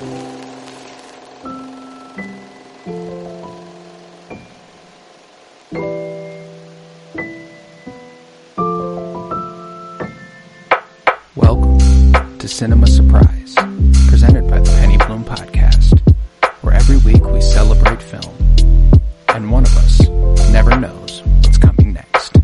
Welcome to Cinema Surprise, presented by the Penny Bloom Podcast, where every week we celebrate film, and one of us never knows what's coming next.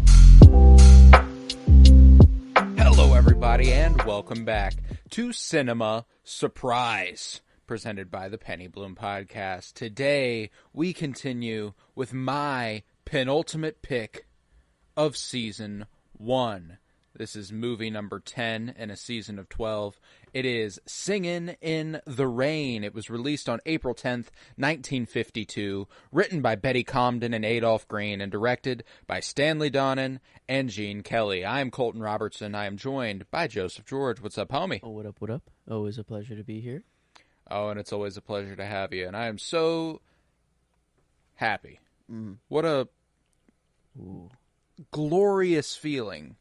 Hello, everybody, and welcome back to Cinema Surprise, presented by the Penny Bloom Podcast. Today, we continue with my penultimate pick of Season 1. This is movie number 10 in a season of 12. It is Singin' in the Rain. It was released on April 10th, 1952, written by Betty Comden and Adolph Green, and directed by Stanley Donen and Gene Kelly. I am Colton Robertson. I am joined by Joseph George. What's up, homie? Oh, what up, what up? Always a pleasure to be here. Oh, and it's always a pleasure to have you. And I am so happy. What a glorious feeling.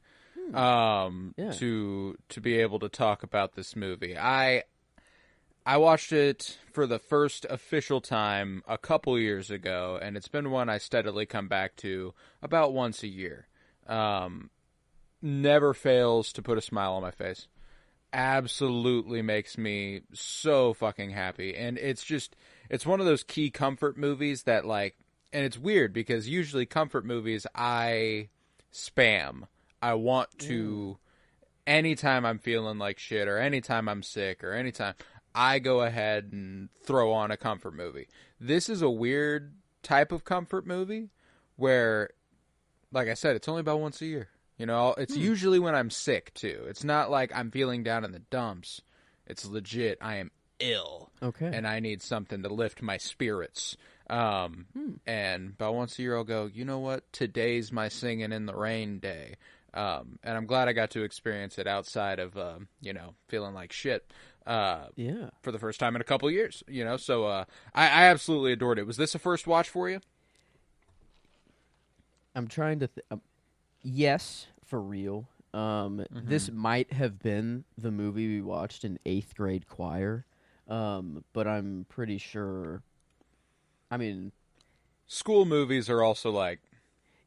To be able to talk about this movie. I watched it for the first official time a couple years ago, and it's been one I steadily come back to about once a year. Never fails to put a smile on my face. Absolutely makes me so fucking happy. And it's one of those key comfort movies that, like, and it's weird because usually comfort movies I spam. I want to, anytime I'm feeling like shit or anytime I'm sick or anytime, I go ahead and throw on a comfort movie. This is a weird type of comfort movie where, like I said, it's only about once a year. You know, it's usually when I'm sick, too. It's not like I'm feeling down in the dumps. It's legit. I am ill. Okay. And I need something to lift my spirits. And about once a year I'll go, you know what? Today's my Singin' in the Rain day. And I'm glad I got to experience it outside of, feeling like shit, for the first time in a couple of years, so, I absolutely adored it. Was this a first watch for you? I'm trying to, yes, for real. This might have been the movie we watched in 8th grade choir, but I'm pretty sure, school movies are also like,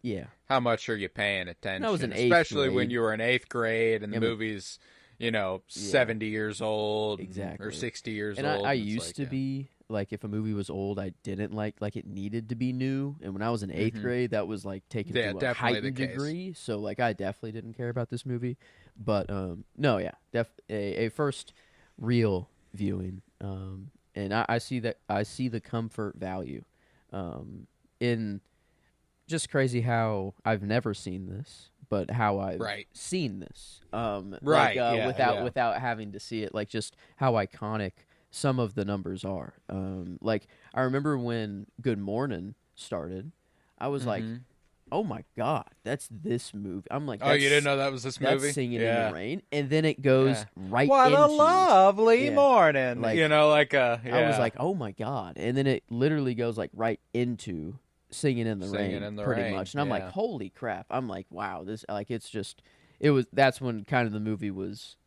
yeah. How much are you paying attention? That was in 8th Especially grade. when you were in 8th grade and the movie's, 70 years old. Exactly. Or 60 years and old. I used to be, like, if a movie was old, I didn't like it needed to be new. And when I was in 8th grade, that was, like, taken to a heightened degree. So, like, I definitely didn't care about this movie. But, a first real viewing. And I see the comfort value in... Just crazy how I've never seen this, but how I've seen this. Without having to see it, like just how iconic some of the numbers are. Like I remember when Good Morning started, I was like, "Oh my god, that's this movie." I'm like, "Oh, you didn't know that was this movie?" That's Singin' in the Rain, and then it goes right. What into, a lovely morning! Like, I was like, "Oh my god!" And then it literally goes like right into Singin' in the Rain, pretty much. And I'm like, holy crap. I'm like, wow, this, like, that's when kind of the movie was,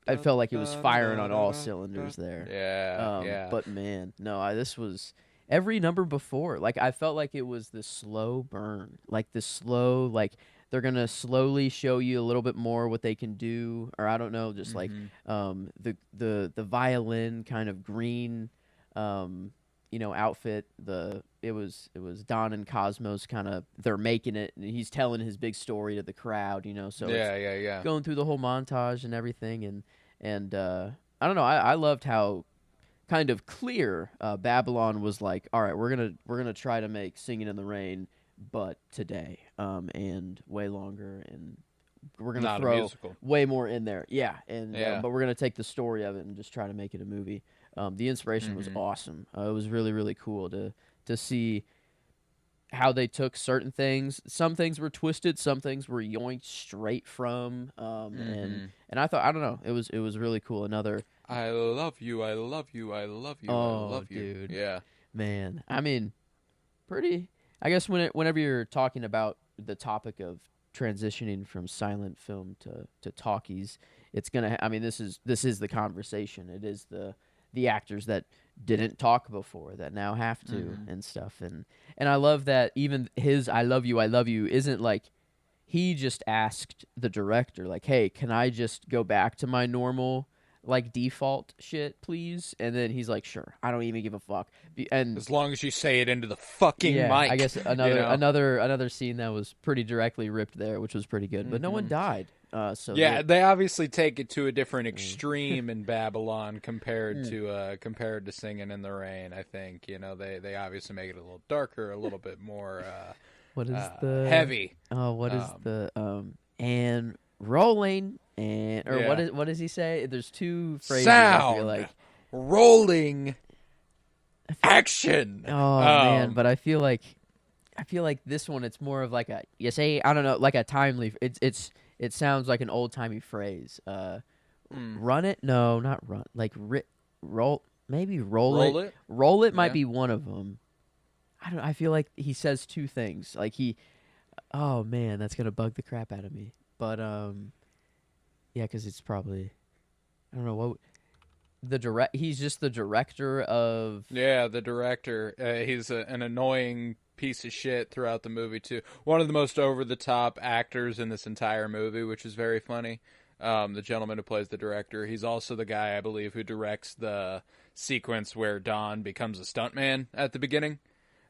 I felt like it was firing on all cylinders there. Yeah. But man, no, this was, every number before, like, I felt like it was the slow burn, like the slow, like, they're going to slowly show you a little bit more what they can do, or I don't know, just like, the violin kind of green, outfit, it was Don and Cosmos kind of, they're making it, and he's telling his big story to the crowd, so it's going through the whole montage and everything, and I don't know, I loved how kind of clear Babylon was like, all right, we're gonna try to make Singin' in the Rain, but today, and way longer, and we're gonna throw way more in there, but we're gonna take the story of it and just try to make it a movie. The inspiration was awesome. It was really, really cool to see how they took certain things. Some things were twisted, some things were yoinked straight from. And I thought, I don't know, it was really cool. Another, I love you, I love you, I love you, I love you. Dude. Yeah, man. I mean, pretty. I guess whenever you're talking about the topic of transitioning from silent film to talkies, it's gonna. I mean, this is the conversation. It is the actors that didn't talk before that now have to and stuff. And I love that even his I love you isn't like he just asked the director, like, hey, can I just go back to my normal, like, default shit, please? And then he's like, sure, I don't even give a fuck. And as long as you say it into the fucking mic. I guess another scene that was pretty directly ripped there, which was pretty good. But no one died. So they obviously take it to a different extreme in Babylon compared to Singing in the Rain. I think they obviously make it a little darker, a little bit more. What is the heavy? Oh, what is the and rolling what does he say? There's two phrases. Sound, I feel like rolling, action. Oh man, but I feel like this one it's more of like a I don't know, like a timely. It sounds like an old timey phrase. Run it? No, not run. Like roll. Maybe roll it. Roll it might be one of them. I don't. I feel like he says two things. Like oh man, that's gonna bug the crap out of me. But yeah, because it's probably, I don't know what He's just the director of. Yeah, the director. He's an annoying piece of shit throughout the movie too. One of the most over the top actors in this entire movie, which is very funny. The gentleman who plays the director. He's also the guy, I believe, who directs the sequence where Don becomes a stuntman at the beginning.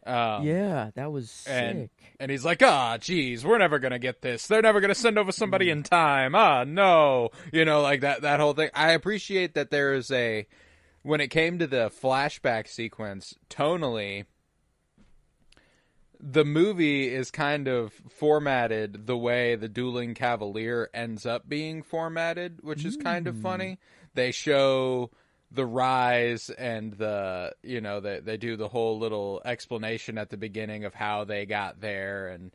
Yeah, that was sick. And he's like, geez, we're never gonna get this. They're never gonna send over somebody in time. No, like that whole thing. I appreciate that there is when it came to the flashback sequence, tonally, the movie is kind of formatted the way the Dueling Cavalier ends up being formatted, which is kind of funny. They show the rise and they do the whole little explanation at the beginning of how they got there, and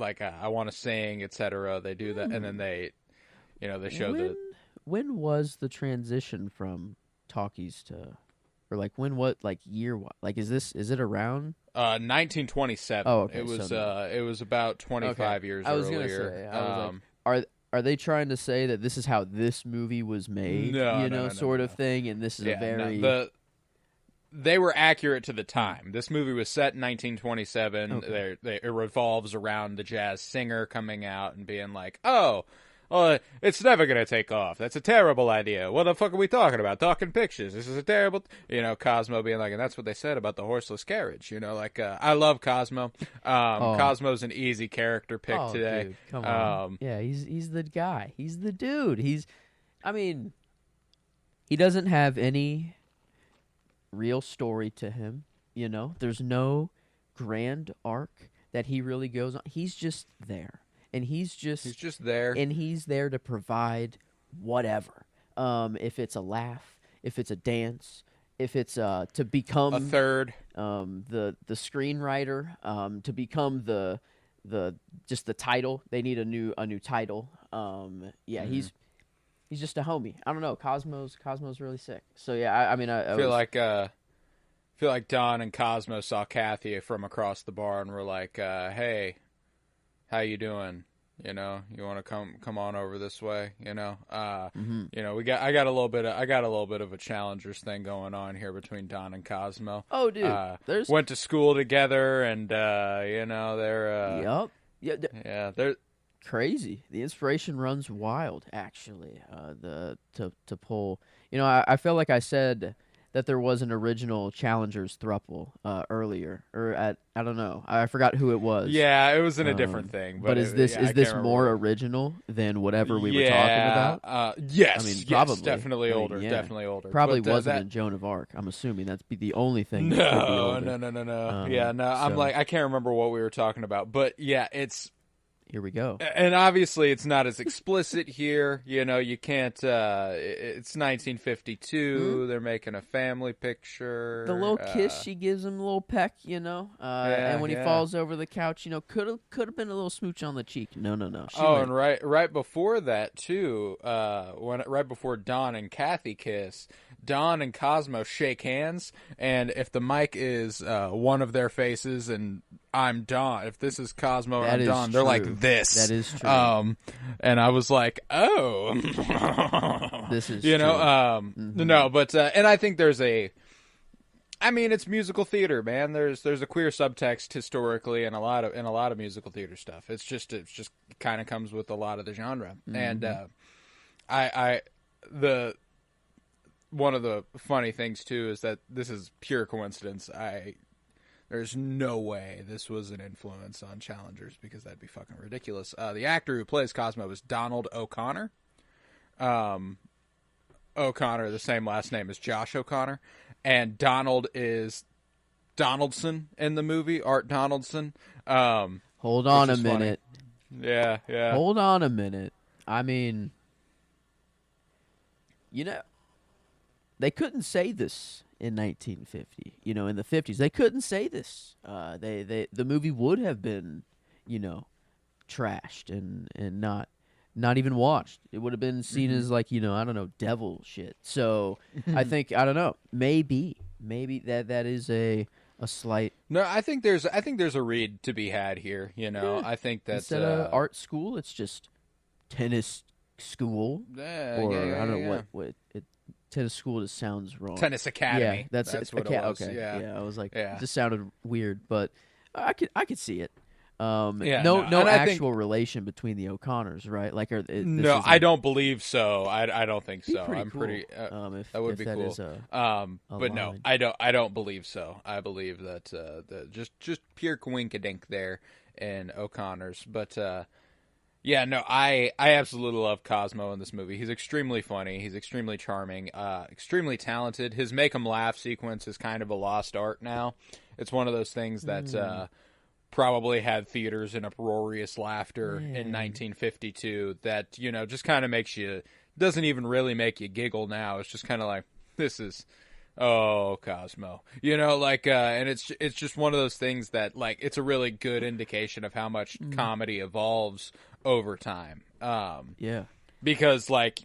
I want to sing, etc. They do that, and then they show when was the transition from talkies to, or like when, what, like year, what, like is it around 1927? Oh, okay. It was about 25 years earlier. I was gonna say, Are they trying to say that this is how this movie was made? No, sort of thing, and this is a very. They were accurate to the time. This movie was set in 1927. Okay. It revolves around the jazz singer coming out and being like, it's never going to take off. That's a terrible idea. What the fuck are we talking about? Talking pictures. This is a terrible... Cosmo being like, and that's what they said about the horseless carriage. I love Cosmo. Cosmo's an easy character pick today. Dude, come on. Yeah, he's the guy. He's the dude. He doesn't have any real story to him. There's no grand arc that he really goes on. He's just there. And he's just there. And he's there to provide whatever. If it's a laugh, if it's a dance, if it's to become a third, the screenwriter, to become the just the title. They need a new title. He's just a homie. I don't know. Cosmo's really sick. So yeah, I feel like Don and Cosmo saw Kathy from across the bar and were like, hey, how you doing? You want to come on over this way? I got a little bit of a challengers thing going on here between Don and Cosmo. Oh, dude, went to school together, and they're they're crazy. The inspiration runs wild, actually. To pull, I feel like I said that there was an original Challengers throuple earlier, or I don't know. I forgot who it was. Yeah, it was in a different thing. But is this more original than whatever we were talking about? Yes. Probably. Yes, definitely older. Definitely older. Probably wasn't in Joan of Arc. I'm assuming that's the only thing. No. I'm like, I can't remember what we were talking about, but yeah, it's. Here we go. And obviously it's not as explicit here. You can't... it's 1952. They're making a family picture. The little kiss she gives him, a little peck, and when he falls over the couch, could have been a little smooch on the cheek. No. And right before that, too, right before Don and Kathy kiss, Don and Cosmo shake hands, and if the mic is one of their faces and I'm Don. If this is Cosmo and That I'm is Don, they're true. like this. That is true. And I was like, oh, this is you know, true. No, but and I think there's it's musical theater, man. There's a queer subtext historically in a lot of musical theater stuff. It's just kind of comes with a lot of the genre. And one of the funny things too is that this is pure coincidence. There's no way this was an influence on Challengers, because that'd be fucking ridiculous. The actor who plays Cosmo is Donald O'Connor. O'Connor, the same last name as Josh O'Connor. And Donald is Donaldson in the movie, Art Donaldson. Hold on a minute. Funny. Yeah. Hold on a minute. I mean, they couldn't say this in 1950. In the 50s, they couldn't say this. The movie would have been, trashed and not even watched. It would have been seen as like, I don't know, devil shit. So I think, I don't know, maybe that is a slight. No, I think there's a read to be had here. Yeah. I think that instead of art school, it's just tennis school. I don't know what tennis school just sounds wrong. Tennis academy. Yeah, that's what it was. Okay. Yeah, I was like, it just sounded weird, but I could see it. No actual relation between the O'Connors, right? Like, no, I don't believe so. I don't think so. I'm cool. pretty. That would be cool. Is but no, I don't believe so. I believe that just pure coinkadink there in O'Connors. But I absolutely love Cosmo in this movie. He's extremely funny. He's extremely charming. Extremely talented. His make 'em laugh sequence is kind of a lost art now. It's one of those things that. Probably had theaters in uproarious laughter in 1952 that, just kind of makes you, doesn't even really make you giggle now. It's just kind of like, this is, Cosmo. And it's just one of those things that, like, it's a really good indication of how much comedy evolves over time. Because, like,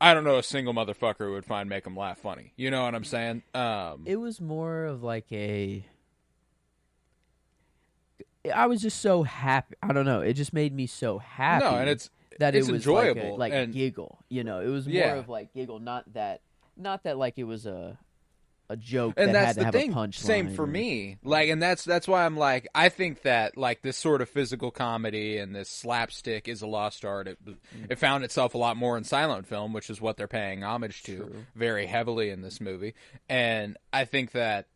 I don't know a single motherfucker who would find Make 'em Laugh funny. You know what I'm saying? It was more of like I was just so happy. I don't know. It just made me so happy. No, and it's enjoyable, like and giggle. It was more of like giggle, not that like it was a joke and that that's had to the have thing. a punchline. Same for me. Like, and that's why I'm like, I think that like this sort of physical comedy and this slapstick is a lost art. It found itself a lot more in silent film, which is what they're paying homage to very heavily in this movie. And I think that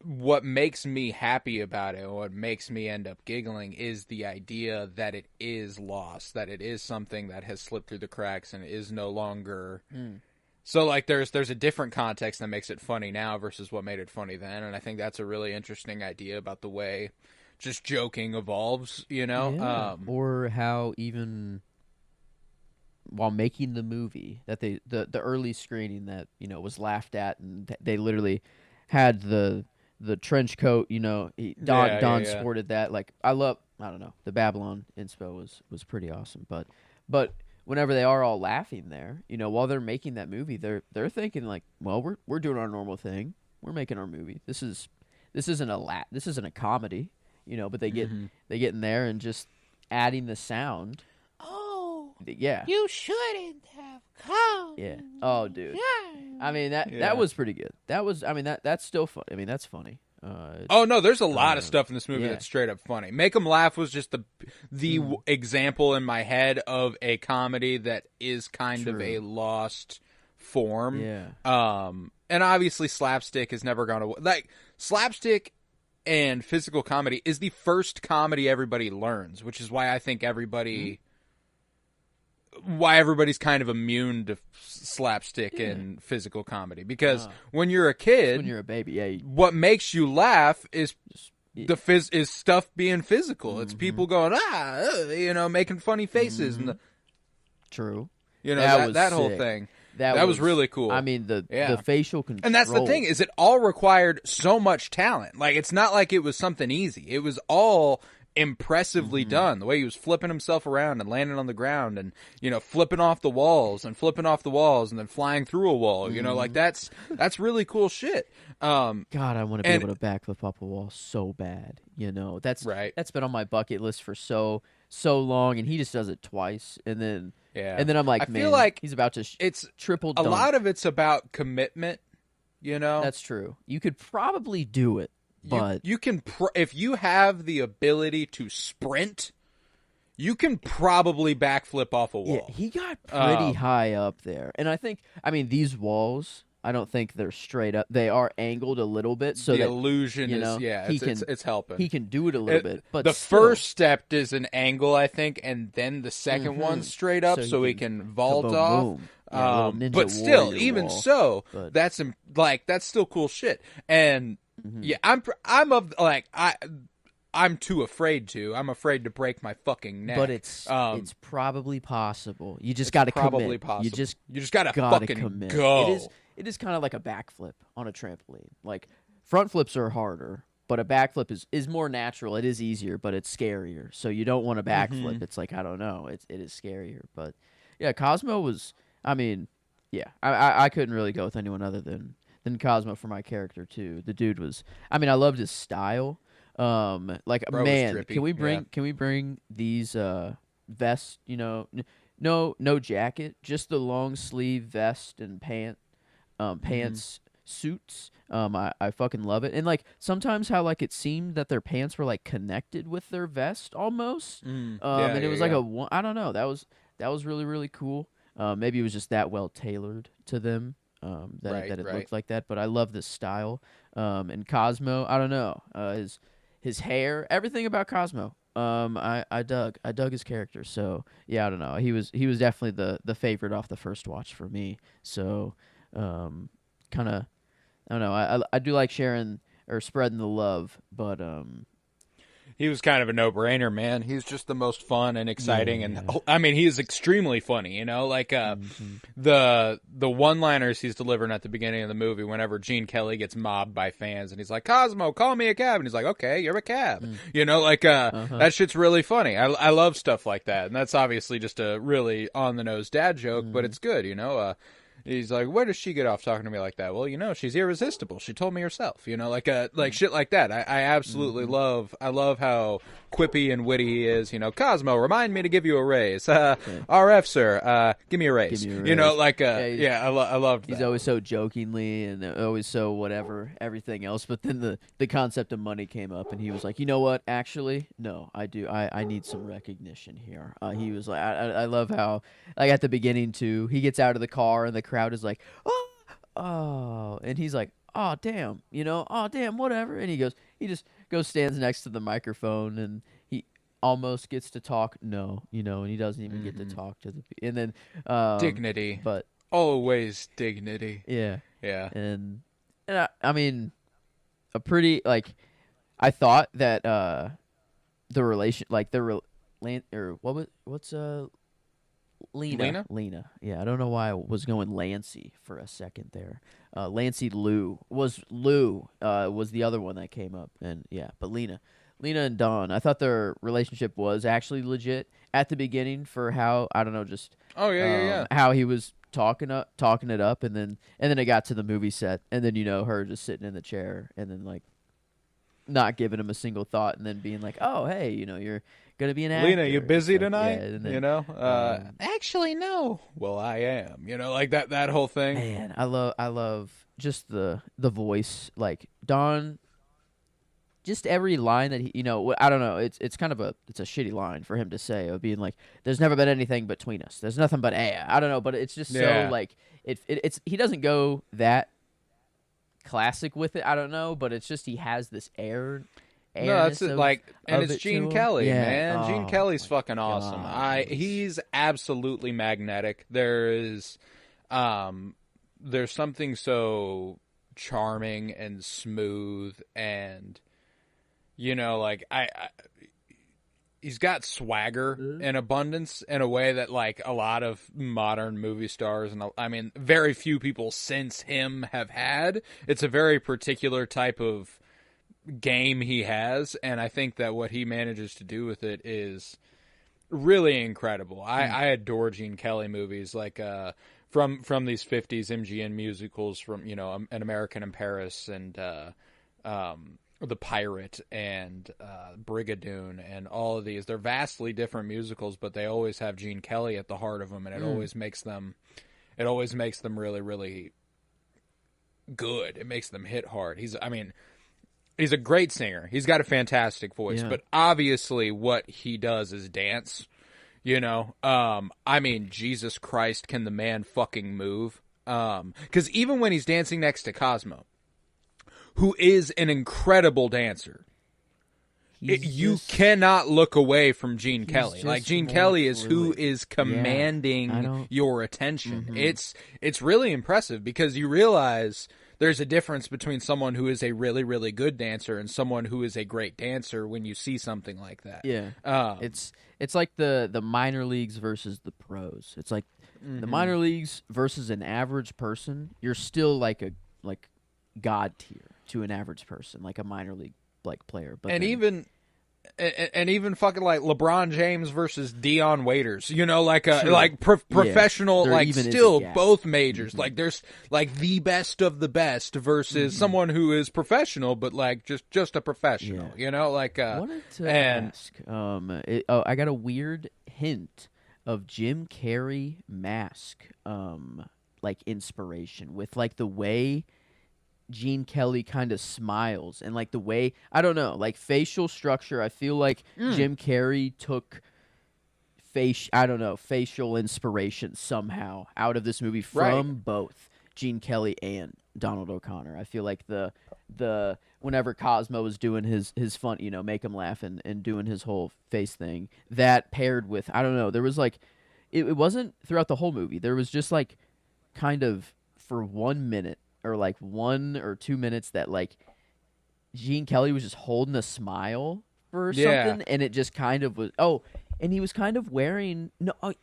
what makes me happy about it, what makes me end up giggling, is the idea that it is lost, that it is something that has slipped through the cracks and is no longer. So, like, there's a different context that makes it funny now versus what made it funny then, and I think that's a really interesting idea about the way just joking evolves, or how even while making the movie that the early screening that was laughed at, and they literally had the trench coat, Don sported that. Like, I don't know, the Babylon inspo was pretty awesome. But whenever they are all laughing there, while they're making that movie, they're thinking like, well, we're doing our normal thing. We're making our movie. This isn't a comedy, but they get in there and just adding the sound. Oh. Yeah. You shouldn't have come. Yeah. Oh, dude. I mean, that was pretty good. That's still fun. I mean, that's funny. There's a lot of stuff in this movie that's straight up funny. Make 'em Laugh was just the example in my head of a comedy that is kind of a lost form. Yeah. And obviously slapstick is never going to, like, slapstick and physical comedy is the first comedy everybody learns, which is why I think everybody's kind of immune to slapstick and physical comedy, because when you're a kid, when you're a baby, what makes you laugh is is stuff being physical. It's people going making funny faces and true. That whole thing. That was really cool. I mean, the facial control. And that's the thing, is it all required so much talent. Like, it's not like it was something easy. It was all impressively done. The way he was flipping himself around and landing on the ground and, flipping off the walls and then flying through a wall. Like that's really cool shit. God, I want to be able to backflip off a wall so bad. That's right. That's been on my bucket list for so long, and he just does it twice, and then I'm like, I feel like he's about to it's triple dunk. A lot of it's about commitment. That's true. You could probably do it. But you can if you have the ability to sprint, you can probably backflip off a wall. Yeah, he got pretty high up there. And these walls, I don't think they're straight up. They are angled a little bit, so the illusion is it's helping. He can do it a little bit, but the first step is an angle, I think, and then the second one's straight up, so he can vault off. But still, even so, that's still cool shit. And yeah, I'm too afraid to. I'm afraid to break my fucking neck. But it's probably possible. You just got to commit. Probably possible. You just got to fucking commit. go. It is kind of like a backflip on a trampoline. Like front flips are harder, but a backflip is more natural. It is easier, but it's scarier. So you don't want a backflip. It's like, I don't know. It is scarier. But yeah, Cosmo was. I couldn't really go with anyone other than Cosmo for my character too. The dude was. I loved his style. Bro, man, can we bring these vests? No jacket, just the long sleeve vest and pants suits. I fucking love it. And sometimes how it seemed that their pants were connected with their vest almost. And it was I don't know. That was really, really cool. Maybe it was just that well tailored to them. That it looked like that, but I love this style. And Cosmo, I don't know, his hair, everything about Cosmo. I dug his character. So yeah, I don't know. He was definitely the favorite off the first watch for me. So kind of, I don't know. I do like sharing or spreading the love, but he was kind of a no-brainer, man. He's just the most fun and exciting, and he's extremely funny. The one-liners he's delivering at the beginning of the movie, whenever Gene Kelly gets mobbed by fans, and he's like, "Cosmo, call me a cab," and he's like, "Okay, you're a cab." That shit's really funny. I love stuff like that, and that's obviously just a really on-the-nose dad joke, but it's good. He's like, where does she get off talking to me like that? Well, she's irresistible. She told me herself, like shit like that. I absolutely love how quippy and witty he is. Cosmo, remind me to give you a raise. RF, sir, give me a raise. I loved that. He's always so jokingly and always so whatever, everything else. But then the concept of money came up and he was like, you know what? Actually, no, I do. I need some recognition here. He was like, I love how, at the beginning too, he gets out of the car and the crowd is like, oh, and he's like, oh damn, oh damn, whatever, and he just goes stands next to the microphone and he almost gets to talk, and he doesn't even get to talk to the and then dignity, but always dignity, yeah, and a pretty I thought that the relation Lena. Yeah, I don't know why I was going Lancey for a second there. Lancey Lou was the other one that came up, and yeah, but Lena and Dawn. I thought their relationship was actually legit at the beginning for how I don't know, just how he was talking it up, and then it got to the movie set, and then her just sitting in the chair, and then not giving him a single thought, and then being like, oh hey, you're gonna be an actor. Lena, you busy tonight? Yeah, then, actually no. Well, I am. That whole thing. Man, I love just the voice. Dawn, just every line that he, I don't know. It's kind of it's a shitty line for him to say of being like, "There's never been anything between us. There's nothing but air." I don't know, but it's just so it's he doesn't go that classic with it. I don't know, but it's just he has this air. No, that's it. And it's Gene Kelly, man. Gene Kelly's fucking awesome. He's absolutely magnetic. There's something so charming and smooth, and he's got swagger in abundance in a way that a lot of modern movie stars and very few people since him have had. It's a very particular type of game he has, and I think that what he manages to do with it is really incredible. I adore Gene Kelly movies, like from these 50s MGM musicals, from An American in Paris and The Pirate and Brigadoon and all of these. They're vastly different musicals, but they always have Gene Kelly at the heart of them, and it always makes them really, really good. It makes them hit hard. He's a great singer. He's got a fantastic voice, but obviously what he does is dance. Jesus Christ, can the man fucking move? Because even when he's dancing next to Cosmo, who is an incredible dancer, you cannot look away from Gene Kelly. Like, Gene Kelly is who is commanding your attention. It's really impressive, because you realize there's a difference between someone who is a really, really good dancer and someone who is a great dancer when you see something like that. Yeah. It's like the minor leagues versus the pros. It's like the minor leagues versus an average person. You're still like God tier to an average person, like a minor league player. But even fucking like LeBron James versus Dion Waiters, professional, still both majors. Like, there's like the best of the best versus someone who is professional, but like just a professional. Wanted to ask. I got a weird hint of Jim Carrey mask, inspiration with like the way Gene Kelly kind of smiles, and like the way, I don't know, like facial structure. I feel like Jim Carrey took facial inspiration somehow out of this movie from both Gene Kelly and Donald O'Connor. I feel like the whenever Cosmo was doing his fun, make him laugh and doing his whole face thing, that paired with, I don't know, there was like, it wasn't throughout the whole movie. There was just like kind of for 1 minute or like 1 or 2 minutes that like Gene Kelly was just holding a smile for something, and it just kind of was. Oh, and he was kind of wearing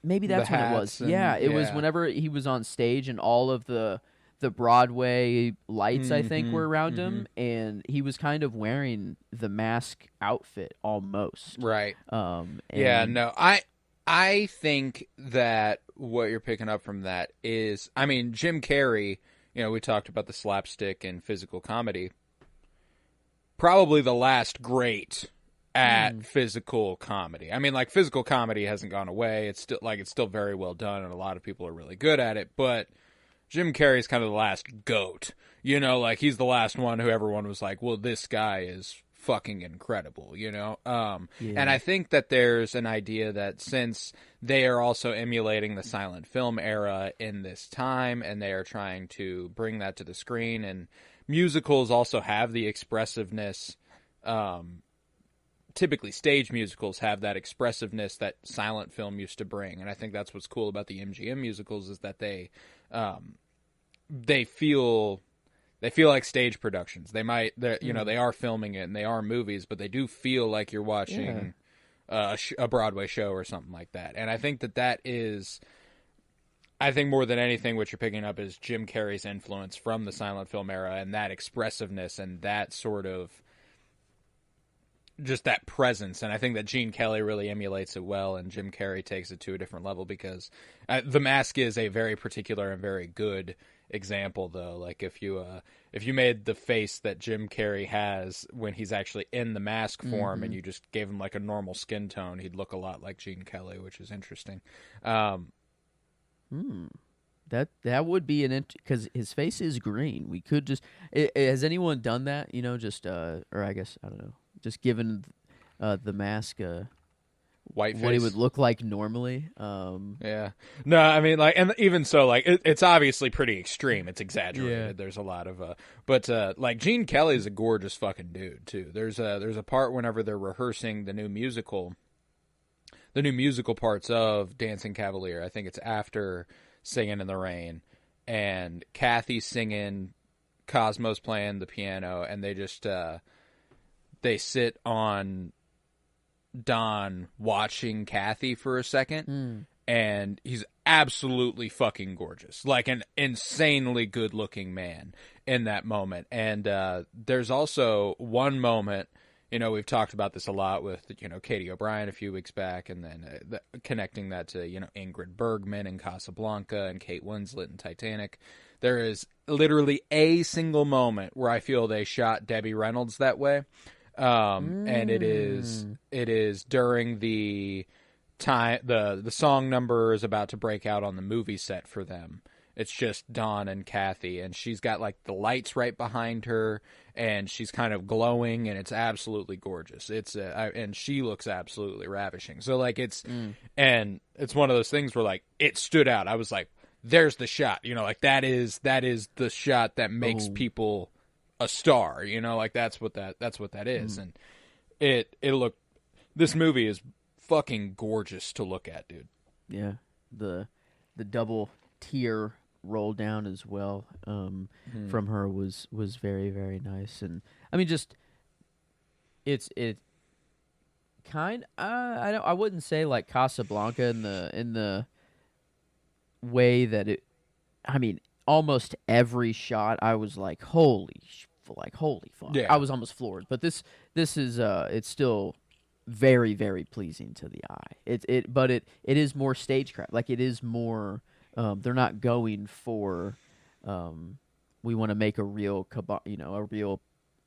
maybe that's when it was. It was whenever he was on stage and all of the Broadway lights I think were around him, and he was kind of wearing the mask outfit almost. Right. I think that what you're picking up from that is, Jim Carrey. We talked about the slapstick and physical comedy. Probably the last great at physical comedy. Physical comedy hasn't gone away. It's still very well done, and a lot of people are really good at it. But Jim Carrey's kind of the last goat. He's the last one who everyone was like, well, this guy is fucking incredible, And I think that there's an idea that since they are also emulating the silent film era in this time, and they are trying to bring that to the screen, and musicals also have the expressiveness, typically stage musicals have that expressiveness that silent film used to bring, and I think that's what's cool about the MGM musicals, is that they feel like stage productions. They are filming it and they are movies, but they do feel like you're watching a Broadway show or something like that. And I think that is, more than anything, what you're picking up is Jim Carrey's influence from the silent film era, and that expressiveness and that sort of just that presence. And I think that Gene Kelly really emulates it well, and Jim Carrey takes it to a different level, because The Mask is a very particular and very good example, though. Like, if you made the face that Jim Carrey has when he's actually in the mask form, and you just gave him like a normal skin tone, he'd look a lot like Gene Kelly, which is interesting. That would be because his face is green. We could just has anyone done that? Or I guess I don't know. Just given the mask white face, what he would look like normally. Yeah. No, and even so, it's obviously pretty extreme. It's exaggerated. Yeah. There's a lot of but Gene Kelly is a gorgeous fucking dude too. There's a part whenever they're rehearsing the new musical parts of Dancing Cavalier. I think it's after Singin' in the Rain, and Kathy's singing, Cosmo's playing the piano, and they just they sit on Don watching Kathy for a second, and he's absolutely fucking gorgeous, like an insanely good looking man in that moment. And there's also one moment, you know, we've talked about this a lot with, you know, Katie O'Brien a few weeks back, and then connecting that to, you know, Ingrid Bergman in Casablanca and Kate Winslet in Titanic. There is literally a single moment where I feel they shot Debbie Reynolds that way. And it is during the time the song number is about to break out on the movie set for them. It's just Dawn and Kathy, and she's got like the lights right behind her, and she's kind of glowing, and it's absolutely gorgeous. And she looks absolutely ravishing. So like and it's one of those things where like it stood out. I was like, there's the shot, you know, like that is the shot that makes people a star, you know, like that's what that is. And this movie is fucking gorgeous to look at, dude. Yeah, the double tear roll down as well from her was very, very nice. And I mean, just it kind I wouldn't say like Casablanca in the way that it. I mean, almost every shot I was like, holy fuck. Yeah. I was almost floored. But this is it's still very, very pleasing to the eye. But it is more stagecraft. Like it is more they're not going for we want to make a real a real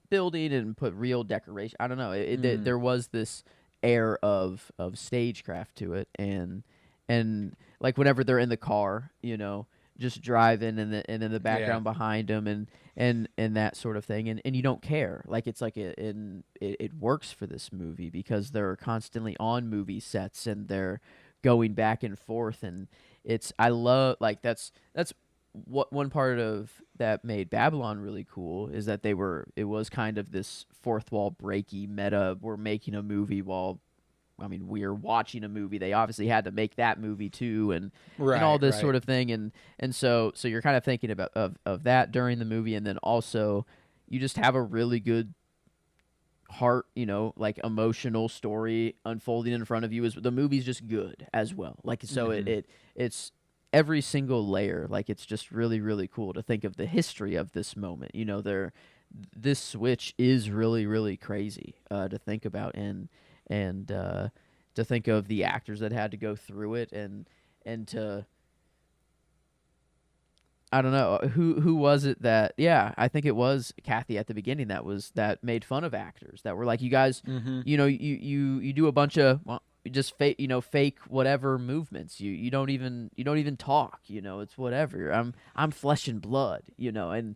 building and put real decoration. I don't know. There was this air of stagecraft to it, and like whenever they're in the car, you know, just driving and in the background behind them and that sort of thing, and you don't care. Like it's like it works for this movie because they're constantly on movie sets and they're going back and forth, and I love like that's what one part of that made Babylon really cool is that it was kind of this fourth wall breaky meta. We're making a movie while we're watching a movie. They obviously had to make that movie too, and all this sort of thing, and so you're kind of thinking about of that during the movie, and then also you just have a really good heart, you know, like emotional story unfolding in front of you. Is the movie's just good as well. Like so, it's every single layer. Like it's just really, really cool to think of the history of this moment. You know, this switch is really, really crazy to think about, and to think of the actors that had to go through it, and to I don't know who was it that I think it was Kathy at the beginning that made fun of actors that were like, you guys you know you do a bunch of just fake whatever movements, you don't even talk, you know, it's whatever, I'm flesh and blood, you know, and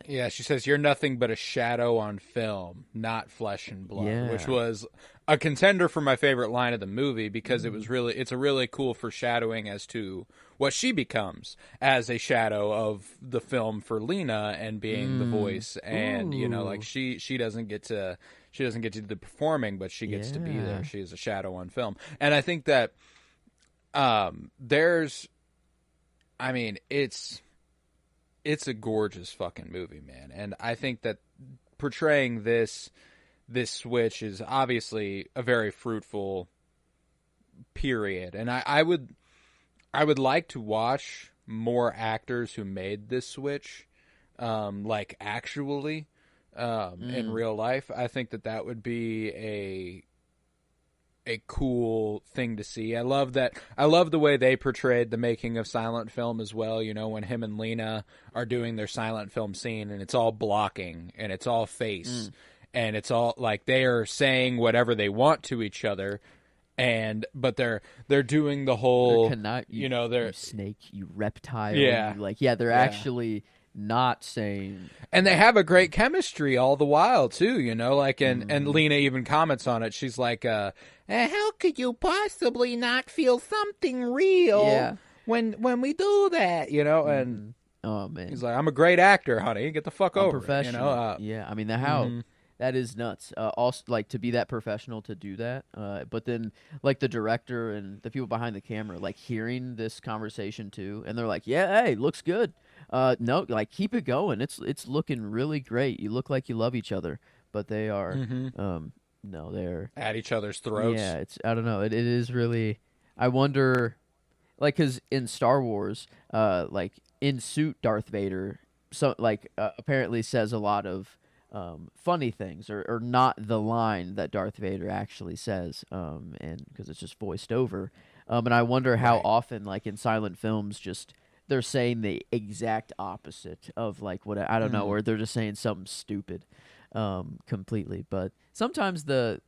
yeah, she says you're nothing but a shadow on film, not flesh and blood, which was a contender for my favorite line of the movie because it's a really cool foreshadowing as to what she becomes as a shadow of the film for Lena and being the voice, and you know, like she doesn't get to do the performing, but she gets to be there. She is a shadow on film, and I think that it's a gorgeous fucking movie, man. And I think that portraying this switch is obviously a very fruitful period. And I would like to watch more actors who made this switch, like actually, in real life. I think that would be a cool thing to see. I love the way they portrayed the making of silent film as well, you know, when him and Lena are doing their silent film scene and it's all blocking and it's all face and it's all like they are saying whatever they want to each other, but they're doing the whole you snake, you reptile, they're actually not saying, and they have a great chemistry all the while too, you know, like and Lena even comments on it. She's like, how could you possibly not feel something real when we do that, you know? And oh man, he's like, I'm a great actor, honey, get the fuck over it, you know? I mean, how that is nuts. Also, like to be that professional to do that, but then like the director and the people behind the camera, like hearing this conversation too, and they're like, yeah, hey, looks good. No, like keep it going. It's looking really great. You look like you love each other, but they are no, they're at each other's throats. Yeah, I don't know. It is really. I wonder like because in Star Wars, like in suit Darth Vader, apparently says a lot of funny things, or not the line that Darth Vader actually says, and because it's just voiced over. And I wonder how often, like in silent films, just they're saying the exact opposite of like what I don't know, or they're just saying something stupid, completely. But sometimes the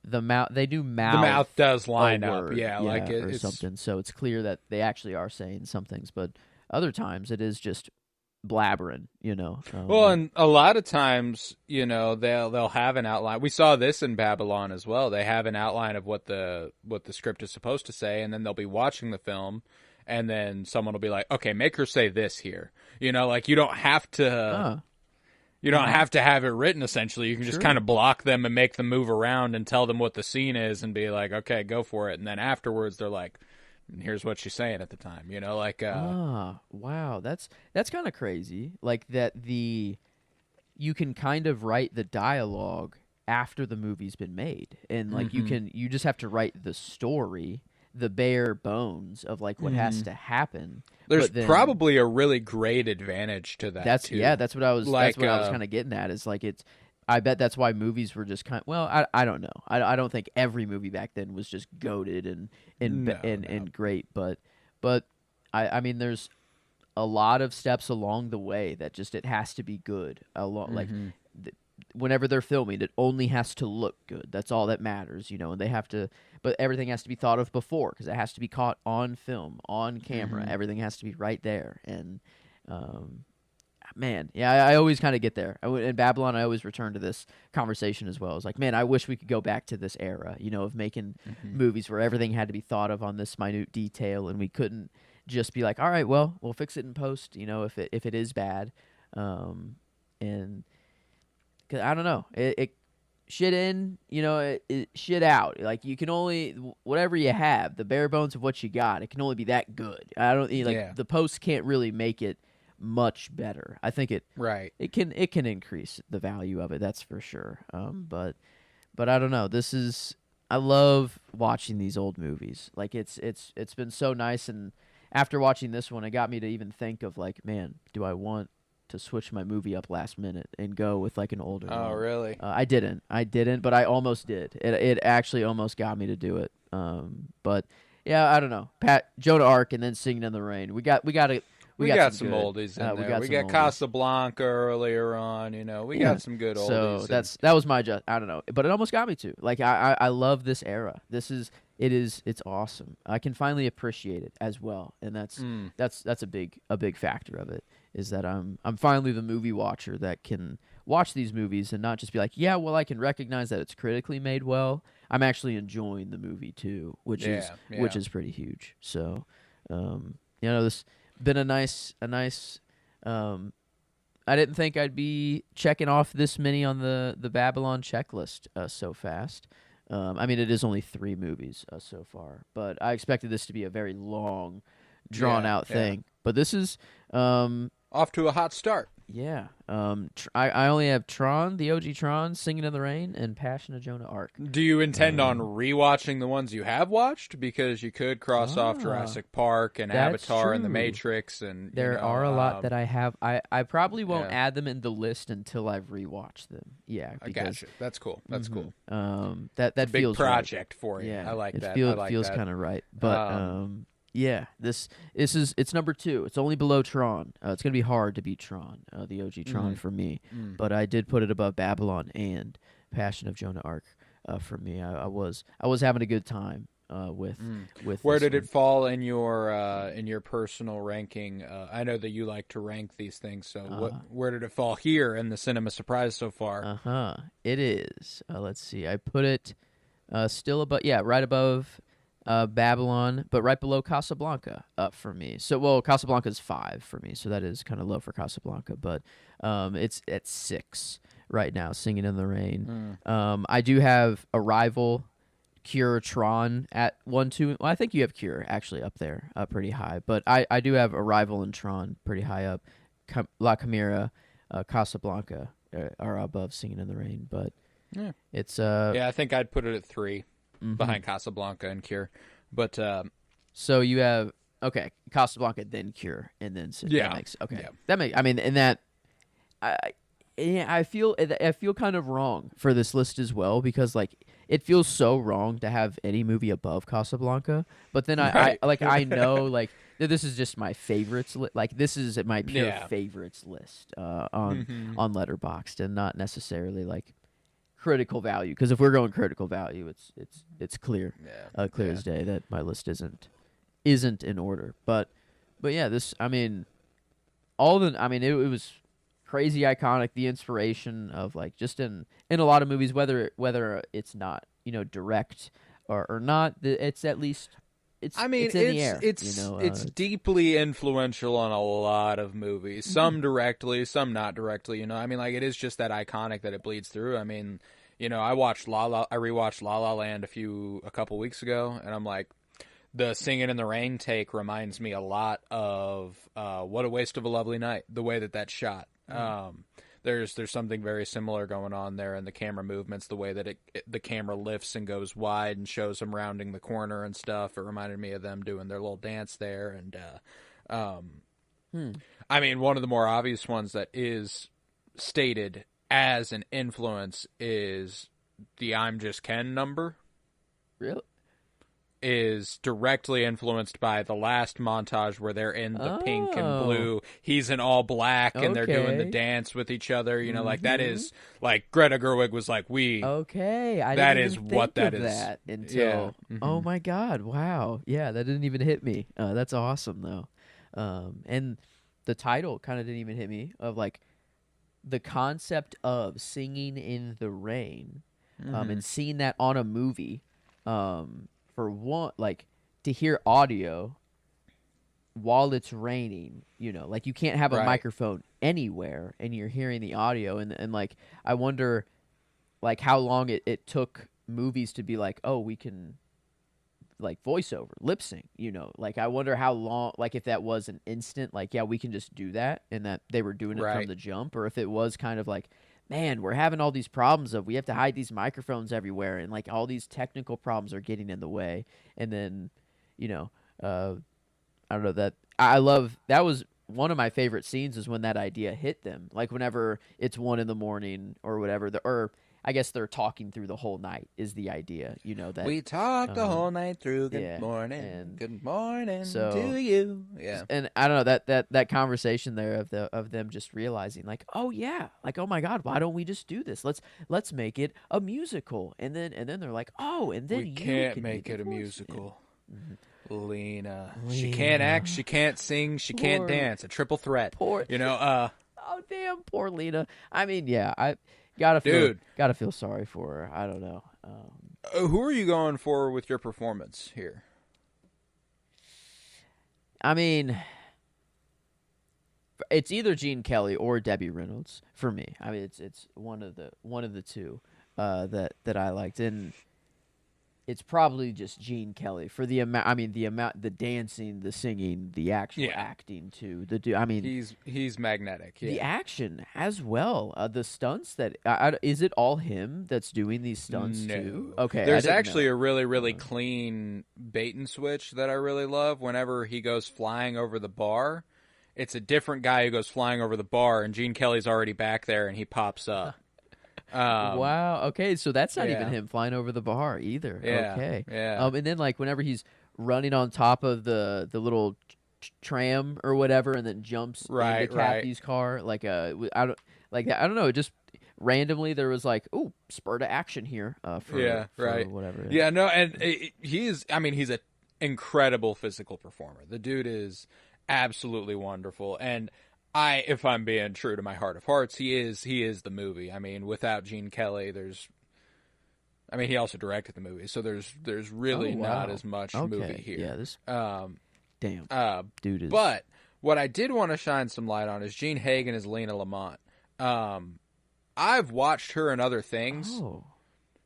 mouth, they do mouth. The mouth does line up, word, like or something. So it's clear that they actually are saying some things, but other times it is just blabbering, Well, and a lot of times, they'll have an outline. We saw this in Babylon as well. They have an outline of what the script is supposed to say, and then they'll be watching the film, and then someone will be like, "Okay, make her say this here." Like you don't have to. You don't have to have it written, essentially. You can just kind of block them and make them move around and tell them what the scene is and be like, okay, go for it. And then afterwards, they're like, here's what she's saying at the time, wow, that's kind of crazy. Like that you can kind of write the dialogue after the movie's been made. And like you just have to write the story, the bare bones of like what has to happen. There's probably a really great advantage to that. That's too. That's what I was kind of getting at. Is like I bet that's why movies were just I don't know. I don't think every movie back then was just goated and great, but I mean there's a lot of steps along the way that just it has to be good. Like whenever they're filming, it only has to look good. That's all that matters, and they have to. But everything has to be thought of before because it has to be caught on film, on camera. Everything has to be right there. And, man, yeah, I always kind of get there. In Babylon, I always return to this conversation as well. It's like, man, I wish we could go back to this era, of making movies where everything had to be thought of on this minute detail, and we couldn't just be like, all right, well, we'll fix it in post, if it is bad. And cause I don't know, it shit in, shit out. Like you can only whatever you have, the bare bones of what you got. It can only be that good. I don't the post can't really make it much better. I think it can increase the value of it. That's for sure. But I don't know. I love watching these old movies. Like it's been so nice. And after watching this one, it got me to even think of like, man, do I want to switch my movie up last minute and go with like an older one. Oh, really? I didn't, but I almost did. It actually almost got me to do it. But yeah, I don't know. Joan of Arc and then Singing in the Rain. We got some oldies in there. We got Casablanca earlier on. We got some good oldies. So that was my I don't know, but it almost got me to. Like I love this era. It's awesome. I can finally appreciate it as well, and that's a big factor of it. Is that I'm finally the movie watcher that can watch these movies and not just be like, yeah, well, I can recognize that it's critically made well. I'm actually enjoying the movie too, which is pretty huge. So, this been a nice. I didn't think I'd be checking off this many on the Babylon checklist so fast. I mean, it is only 3 movies so far, but I expected this to be a very long, drawn-out thing. But this is off to a hot start. Yeah. I only have Tron, the OG Tron, Singing in the Rain, and Passion of Joan of Arc. Do you intend on rewatching the ones you have watched? Because you could cross off Jurassic Park and Avatar true. And The Matrix. And there are a lot that I have. I probably won't add them in the list until I've rewatched them. Yeah, I got you. That's cool. That's cool. That it's a feels big project right. for you. Yeah, I like that. It feels kind of right. But yeah, it's number 2. It's only below Tron. It's gonna be hard to beat Tron, the OG Tron for me. But I did put it above Babylon and Passion of Joan of Arc for me. I was having a good time with. Where did it fall in your personal ranking? I know that you like to rank these things. So where did it fall here in the Cinema Surprise so far? It is. Let's see. I put it still above. Yeah, right above. Babylon, but right below Casablanca for me. So, Casablanca's 5 for me, so that is kind of low for Casablanca, but it's at 6 right now, Singing in the Rain. I do have Arrival, Cure, Tron at 1, 2. Well, I think you have Cure actually up there pretty high, but I do have Arrival and Tron pretty high up. La Chimera, Casablanca are above Singing in the Rain, but it's... I think I'd put it at 3. Behind Casablanca and Cure. But So you have Casablanca, then Cure, and then Sin. Yeah. That makes Yeah. That makes. I mean, and that I feel kind of wrong for this list as well, because like it feels so wrong to have any movie above Casablanca. But then Right. I know like that this is just my favorites. Like this is my pure favorites list on Letterboxd, and not necessarily like critical value. Because if we're going critical value, it's clear, clear as day that my list isn't in order. But yeah, this, I mean, it was crazy iconic. The inspiration of like just in a lot of movies, whether it's not direct or not, it's at least it's in the air. It's deeply influential on a lot of movies. Some directly, some not directly. I mean, like, it is just that iconic that it bleeds through. I mean, I rewatched La La Land a couple weeks ago, and I'm like, the Singin' in the Rain take reminds me a lot of What a Waste of a Lovely Night, the way that's shot. There's something very similar going on there in the camera movements, the way that the camera lifts and goes wide and shows them rounding the corner and stuff. It reminded me of them doing their little dance there. And I mean, one of the more obvious ones that is stated as an influence is the I'm Just Ken number. Really? Is directly influenced by the last montage where they're in the pink and blue. He's in all black, and they're doing the dance with each other. Like, that is, like, Greta Gerwig was like, I that didn't is even what think that of is. that until, oh my God, wow. Yeah, that didn't even hit me. That's awesome, though. And the title kind of didn't even hit me, of, like, the concept of singing in the rain, and seeing that on a movie, for one, like, to hear audio while it's raining, like, you can't have a microphone anywhere, and you're hearing the audio, and like, I wonder, like, how long it took movies to be like, oh, we can, like, voiceover, lip sync, like, I wonder how long, like, if that was an instant, like, yeah, we can just do that, and that they were doing it from the jump, or if it was kind of like, man, we're having all these problems of we have to hide these microphones everywhere, and like all these technical problems are getting in the way. And then, I don't know, that that was one of my favorite scenes, is when that idea hit them. Like, whenever it's 1 a.m. or whatever, or I guess they're talking through the whole night is the idea, that we talked the whole night through. Good morning, good morning to you. Yeah, and I don't know, that conversation there of them just realizing, like, oh yeah, like, oh my God, why don't we just do this? Let's make it a musical, and then they're like, oh, and then we can't make it a musical. Yeah. Lena, she can't act, she can't sing, she can't dance. A triple threat. Oh damn, poor Lena. I mean, yeah, I gotta feel sorry for her. I don't know. Who are you going for with your performance here? I mean, it's either Gene Kelly or Debbie Reynolds for me. I mean, it's one of the two that I liked, and it's probably just Gene Kelly for the amount. I mean, the dancing, the singing, the actual acting too. I mean, he's magnetic. Yeah. The action as well. The stunts that is it all him that's doing these stunts too? Okay, there's actually a really, really clean bait and switch that I really love. Whenever he goes flying over the bar, it's a different guy who goes flying over the bar, and Gene Kelly's already back there, and he pops up. Wow. Okay, so that's not even him flying over the bar either. Yeah. Okay. Yeah. And then, like, whenever he's running on top of the little tram or whatever, and then jumps into Kathy's car, like I don't know. It just randomly there was like, ooh, spur to action here. For whatever. Yeah. No, and he's an incredible physical performer. The dude is absolutely wonderful, and if I'm being true to my heart of hearts, he is the movie. I mean, without Gene Kelly, he also directed the movie, so there's really not as much movie here. Yeah, this damn dude is. But what I did want to shine some light on is Jean Hagen as Lena Lamont. I've watched her in other things. Oh.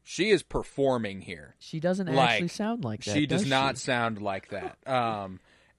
She is performing here. She doesn't actually sound like that. She does not sound like that.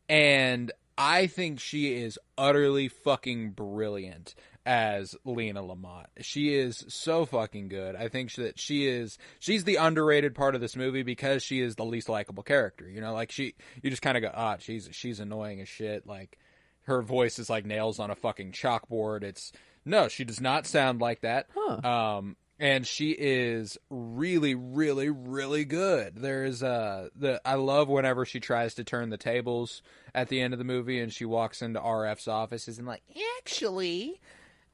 And I think she is utterly fucking brilliant as Lena Lamont. She is so fucking good. I think that she's the underrated part of this movie because she is the least likable character. You know, like you just kind of go, she's annoying as shit. Like her voice is like nails on a fucking chalkboard. No, she does not sound like that. Huh. And she is really, really, really good. There's I love whenever she tries to turn the tables at the end of the movie and she walks into RF's offices and like, actually,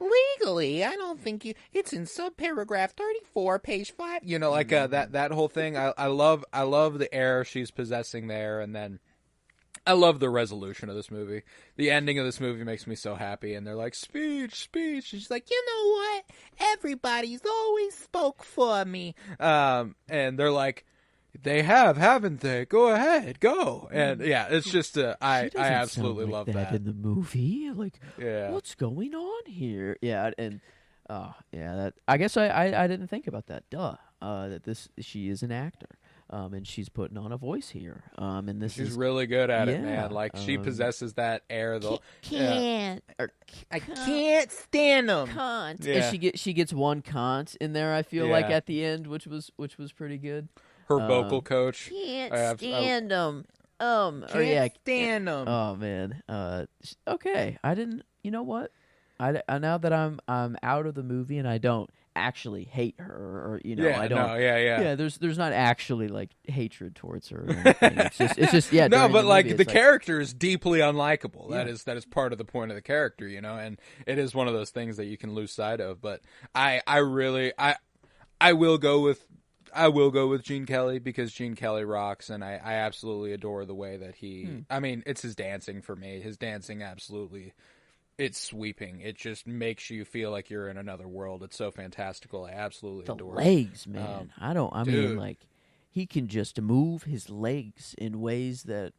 legally, I don't think it's in subparagraph 34, page 5. You know, like that whole thing. I love the air she's possessing there, and then I love the resolution of this movie. The ending of this movie makes me so happy, and they're like, speech. And she's like, you know what? Everybody's always spoke for me. And they're like, they haven't they? Go ahead, go. And yeah, it's just I absolutely love that in the movie. Like, yeah, what's going on here? Yeah, and that I guess I didn't think about that. That she is an actor. And she's putting on a voice here. And she's really good at it, man. Like she possesses that air. Though I can't stand them. Can't. Yeah. And she gets one can't in there. I feel like at the end, which was pretty good. Her vocal coach. Can't stand them. Can't stand them. Oh man. Okay. I didn't. You know what? I now that I'm out of the movie and I don't actually hate her, or I don't. No, yeah. There's not actually like hatred towards her. Or anything. It's just yeah. No, but like the character is deeply unlikable. Yeah. That is part of the point of the character, and it is one of those things that you can lose sight of. But I will go with Gene Kelly because Gene Kelly rocks, and I absolutely adore the way that he. I mean, it's his dancing for me. His dancing absolutely. It's sweeping. It just makes you feel like you're in another world. It's so fantastical. I absolutely adore it. The legs, man. I mean, like, he can just move his legs in ways that,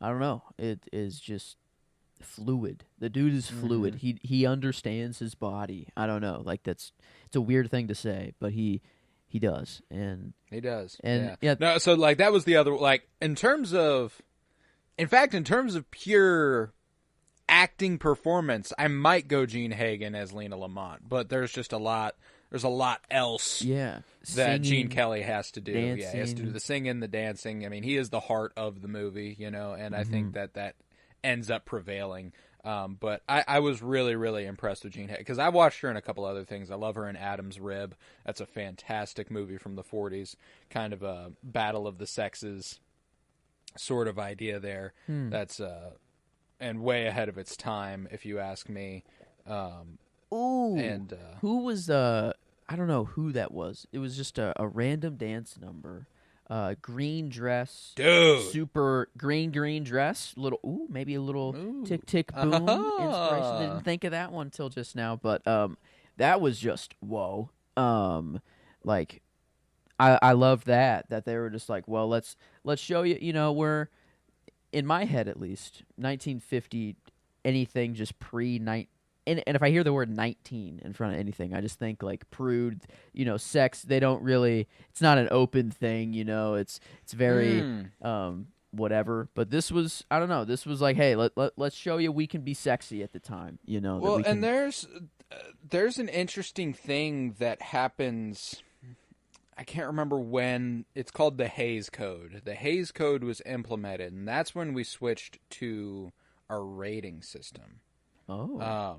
I don't know. It is just fluid. The dude is fluid. He understands his body. I don't know. Like, it's a weird thing to say, but he does. And he does. And yeah. No, so like that was the other, like, in terms of pure acting performance, I might go Gene Hagen as Lena Lamont, but there's a lot else that singing, Gene Kelly has to do. dancing. Yeah, he has to do the singing, the dancing. I mean, he is the heart of the movie, and I think that ends up prevailing. But I was really, really impressed with Gene Hagen because I watched her in a couple other things. I love her in Adam's Rib. That's a fantastic movie from the 40s, kind of a battle of the sexes sort of idea there. That's and way ahead of its time, if you ask me. And who was I don't know who that was. It was just a random dance number. Green dress, dude. Super green dress. Maybe a little tick tick boom inspiration. Didn't think of that one till just now, but that was just whoa. Like I love that they were just like, well, let's show you. We're in my head at least 1950 anything just pre-19. And if I hear the word 19 in front of anything, I just think like prude, sex. They don't really. It's not an open thing, It's very whatever. But this was, I don't know. This was like, hey, let's show you we can be sexy at the time, Well, and there's an interesting thing that happens. I can't remember when. It's called the Hays Code. The Hays Code was implemented, and that's when we switched to our rating system. Oh.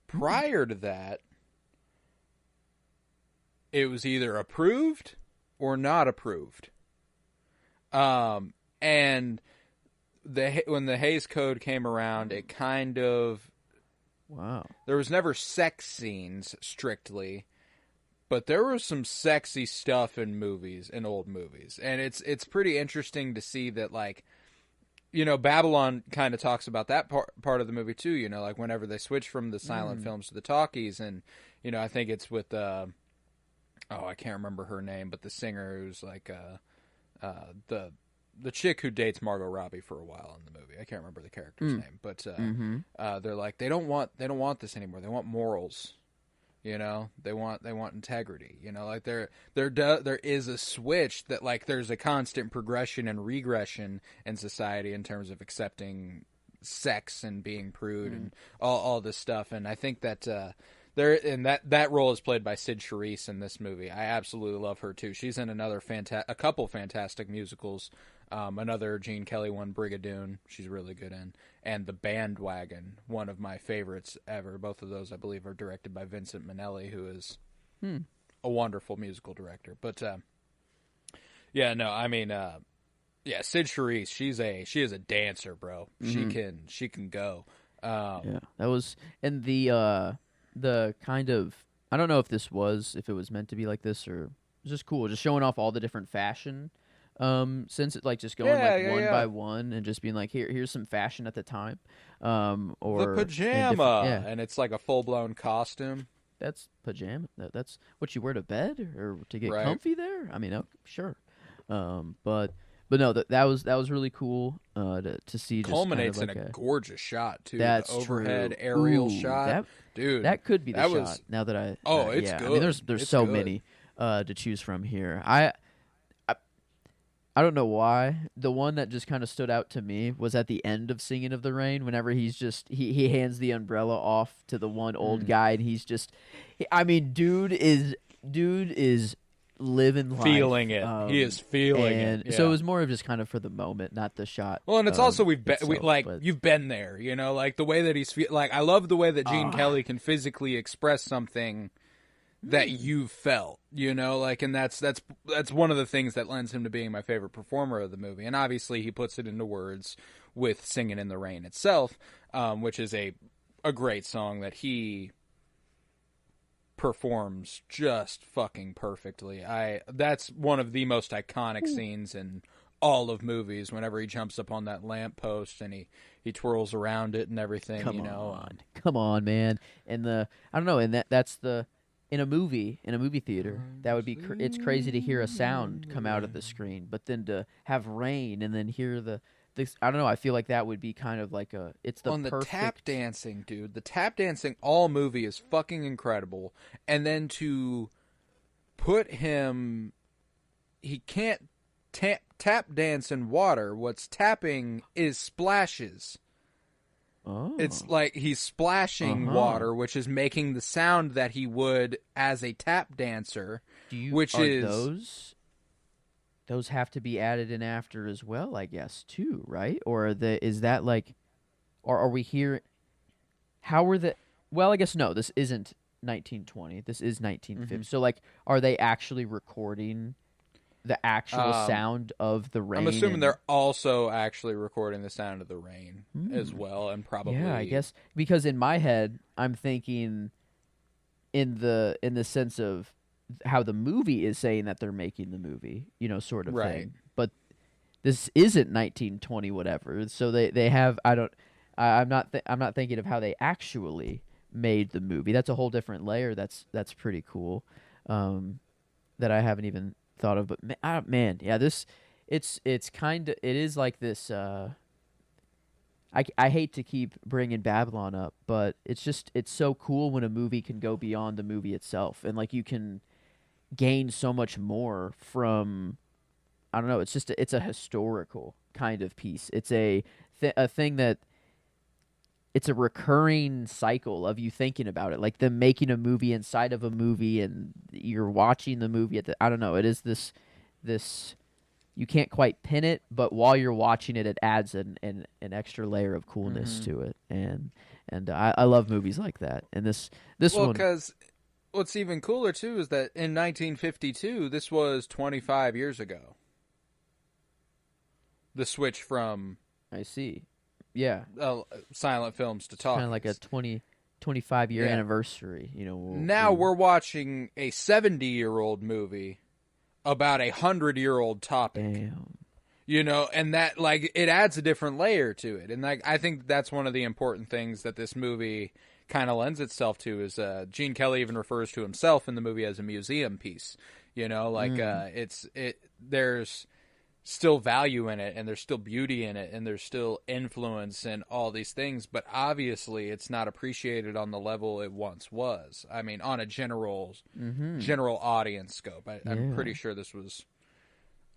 Prior to that, it was either approved or not approved. And when the Hays Code came around, it kind of... Wow. There was never sex scenes, strictly, but there was some sexy stuff in old movies. And it's pretty interesting to see that, like, Babylon kind of talks about that part of the movie too, like whenever they switch from the silent films to the talkies, and, I think it's with, I can't remember her name, but the singer who's like, the chick who dates Margot Robbie for a while in the movie. I can't remember the character's name, but, they're like, they don't want this anymore. They want morals. They want integrity. Like there is a switch that, like, there's a constant progression and regression in society in terms of accepting sex and being prude and all this stuff. And I think that that role is played by Sid Charisse in this movie. I absolutely love her too. She's in a couple fantastic musicals. Another Gene Kelly one, Brigadoon, she's really good in, and The Bandwagon, one of my favorites ever. Both of those, I believe, are directed by Vincent Minnelli, who is a wonderful musical director. But yeah, no, I mean, yeah, Sid Charisse, she is a dancer, bro. She can go. Yeah, that was, and the kind of, I don't know if it was meant to be like this, or it's just cool, just showing off all the different fashion, since it like just going one by one and just being like, here's some fashion at the time, or the pajama, and it's like a full blown costume. That's pajama. That's what you wear to bed or to get comfy there. I mean, sure, but no, that was really cool to see. Just culminates kind of like in a gorgeous shot too. That's the overhead true. aerial shot, dude. That could be the shot. Now that I it's yeah. good. I mean, there's it's so good. many to choose from here. I don't know why. The one that just kind of stood out to me was at the end of Singin' of the Rain, whenever he's just he hands the umbrella off to the one old guy, and he's just, I mean, dude is living life. Feeling it. He is feeling it. Yeah. So it was more of just kind of for the moment, not the shot. Well, and it's also but you've been there, you know, like the way that he's like, I love the way that Gene Kelly can physically express something that you felt, you know, like, and that's one of the things that lends him to being my favorite performer of the movie. And obviously he puts it into words with Singin' in the Rain itself, which is a great song that he performs just fucking perfectly. That's one of the most iconic scenes in all of movies, whenever he jumps up on that lamppost and he twirls around it and everything. Come on, man. And I don't know, and that's the, in a movie theater, that would be it's crazy to hear a sound come out of the screen, but then to have rain and then hear the I don't know, I feel like that would be kind of like it's the perfect... the tap dancing, dude. The tap dancing all movie is fucking incredible. And then to put him, he can't tap dance in water. What's tapping is splashes. Oh. It's like he's splashing water, which is making the sound that he would as a tap dancer. Those have to be added in after as well, I guess, too, right? Or is that like, or are we here? How were the? Well, I guess no. This isn't 1920. This is 1950. So, like, are they actually recording the actual sound of the rain? I'm assuming they're also actually recording the sound of the rain as well, and probably. Yeah, I guess, because in my head, I'm thinking in the sense of how the movie is saying that they're making the movie, you know, sort of thing. But this isn't 1920 whatever. So they have, I'm not thinking of how they actually made the movie. That's a whole different layer. That's pretty cool. That I haven't even thought of. But man, yeah, it's kind of, it is like this. I hate to keep bringing Babylon up, but it's so cool when a movie can go beyond the movie itself, and like you can gain so much more from, I don't know, it's a historical kind of piece. It's a thing that, it's a recurring cycle of you thinking about it, like them making a movie inside of a movie, and you're watching the movie I don't know, it is this you can't quite pin it, but while you're watching it, it adds an extra layer of coolness to it, and I love movies like that. And this one, because what's even cooler too is that in 1952, this was 25 years ago. The switch from, I see, yeah, silent films to talkies. Kind of like a 25-year anniversary. You know, now we're watching a 70-year-old movie about a 100-year-old topic. Damn. You know, and that, like, it adds a different layer to it. And like, I think that's one of the important things that this movie kind of lends itself to, is Gene Kelly even refers to himself in the movie as a museum piece. You know, like there's still value in it, and there's still beauty in it, and there's still influence and all these things, but obviously it's not appreciated on the level it once was. I mean, on a general audience scope. I'm pretty sure this was,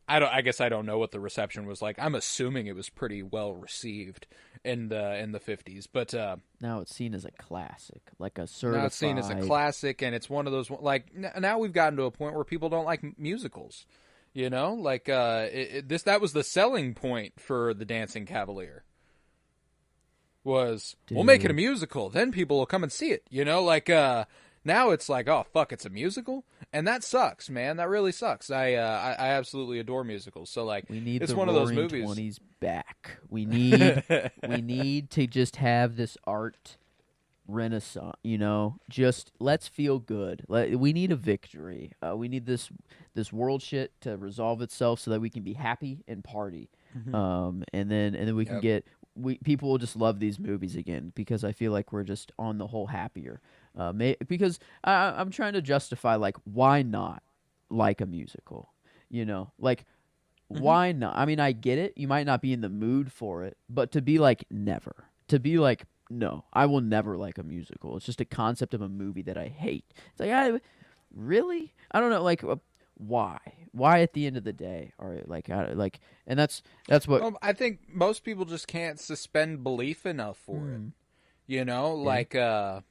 I guess I don't know what the reception was like. I'm assuming it was pretty well received in the 50s. But now it's seen as a classic, like a certified. Now it's seen as a classic, and it's one of those like now we've gotten to a point where people don't like musicals. You know, like that was the selling point for The Dancing Cavalier. We'll make it a musical, then people will come and see it. You know, like now it's like, oh fuck, it's a musical, and that sucks, man. That really sucks. I absolutely adore musicals. So like, we need it's the one of those movies. 20s back. We need to just have this art renaissance. You know, just let's feel good. We need a victory. We need this world shit to resolve itself so that we can be happy and party. And then we can get. People will just love these movies again because I feel like we're just on the whole happier. Because I'm trying to justify, like, why not like a musical? You know, like, why not? I mean, I get it. You might not be in the mood for it, but to be like, never. To be like, no, I will never like a musical. It's just a concept of a movie that I hate. It's like, really? I don't know, like, why? Why at the end of the day? Or and that's what. Well, I think most people just can't suspend belief enough for it. You know, like, and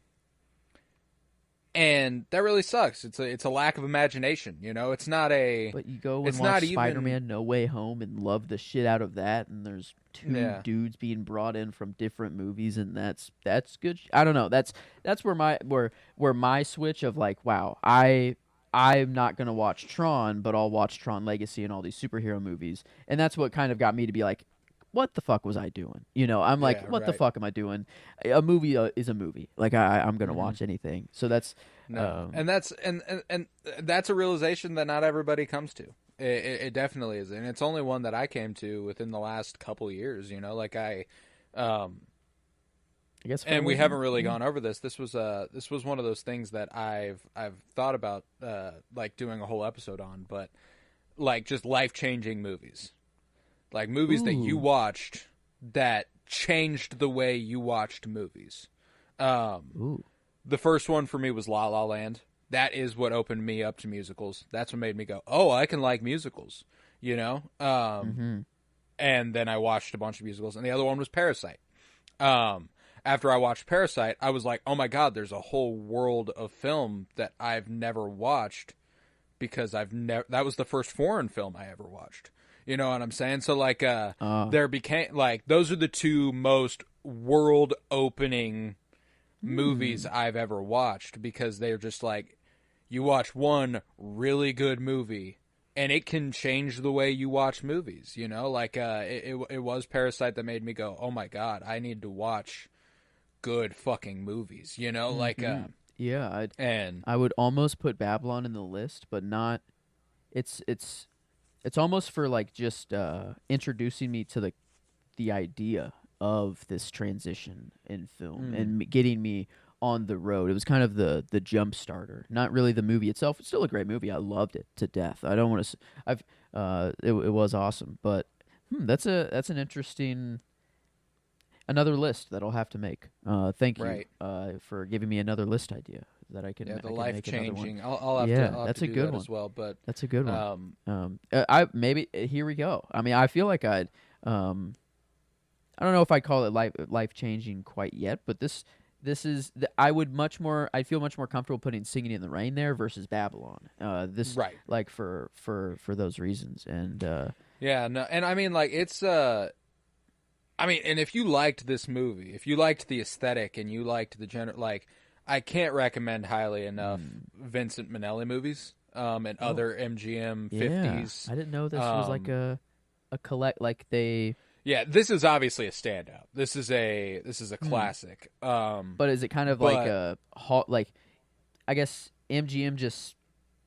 that really sucks. It's a lack of imagination. You know, it's not a. But you go and watch Spider-Man: No Way Home and love the shit out of that, and there's two dudes being brought in from different movies, and that's good. I don't know. That's where my switch of like, wow, I'm not going to watch Tron, but I'll watch Tron Legacy and all these superhero movies. And that's what kind of got me to be like, what the fuck was I doing? You know, I'm like, what the fuck am I doing? A movie is a movie. Like, I'm going to watch anything. So that's... and that's a realization that not everybody comes to. It definitely is. And it's only one that I came to within the last couple years, you know? Like, I guess, and we haven't really gone over this. This was one of those things that I've thought about like doing a whole episode on, but like just life-changing movies, like movies that you watched that changed the way you watched movies. The first one for me was La La Land. That is what opened me up to musicals. That's what made me go, oh, I can like musicals, you know. And then I watched a bunch of musicals, and the other one was Parasite. After I watched Parasite, I was like, oh my God, there's a whole world of film that I've never watched because that was the first foreign film I ever watched. You know what I'm saying? So like, there became like, those are the two most world opening movies I've ever watched because they're just like, you watch one really good movie and it can change the way you watch movies, you know, like, it was Parasite that made me go, oh my God, I need to watch good fucking movies, you know, like I would almost put Babylon in the list, but not. It's almost for like just introducing me to the idea of this transition in film and getting me on the road. It was kind of the jump starter, not really the movie itself. It's still a great movie. I loved it to death. I don't want to. It was awesome, but that's an interesting. Another list that I'll have to make. Thank you for giving me another list idea that I can. Yeah, the life changing. I'll have to. That's a good one as well. But that's a good one. I maybe here we go. I mean, I feel like I don't know if I call it life changing quite yet, but this is. I'd feel much more comfortable putting Singing in the Rain there versus Babylon. Like for those reasons and. Yeah. No, and I mean like it's. I mean, and if you liked this movie, if you liked the aesthetic and you liked the like, I can't recommend highly enough Vincent Minnelli movies and other MGM 50s. I didn't know this was like a collect, like they. Yeah, this is obviously a standout. This is a classic. But is it kind of like a like? I guess MGM just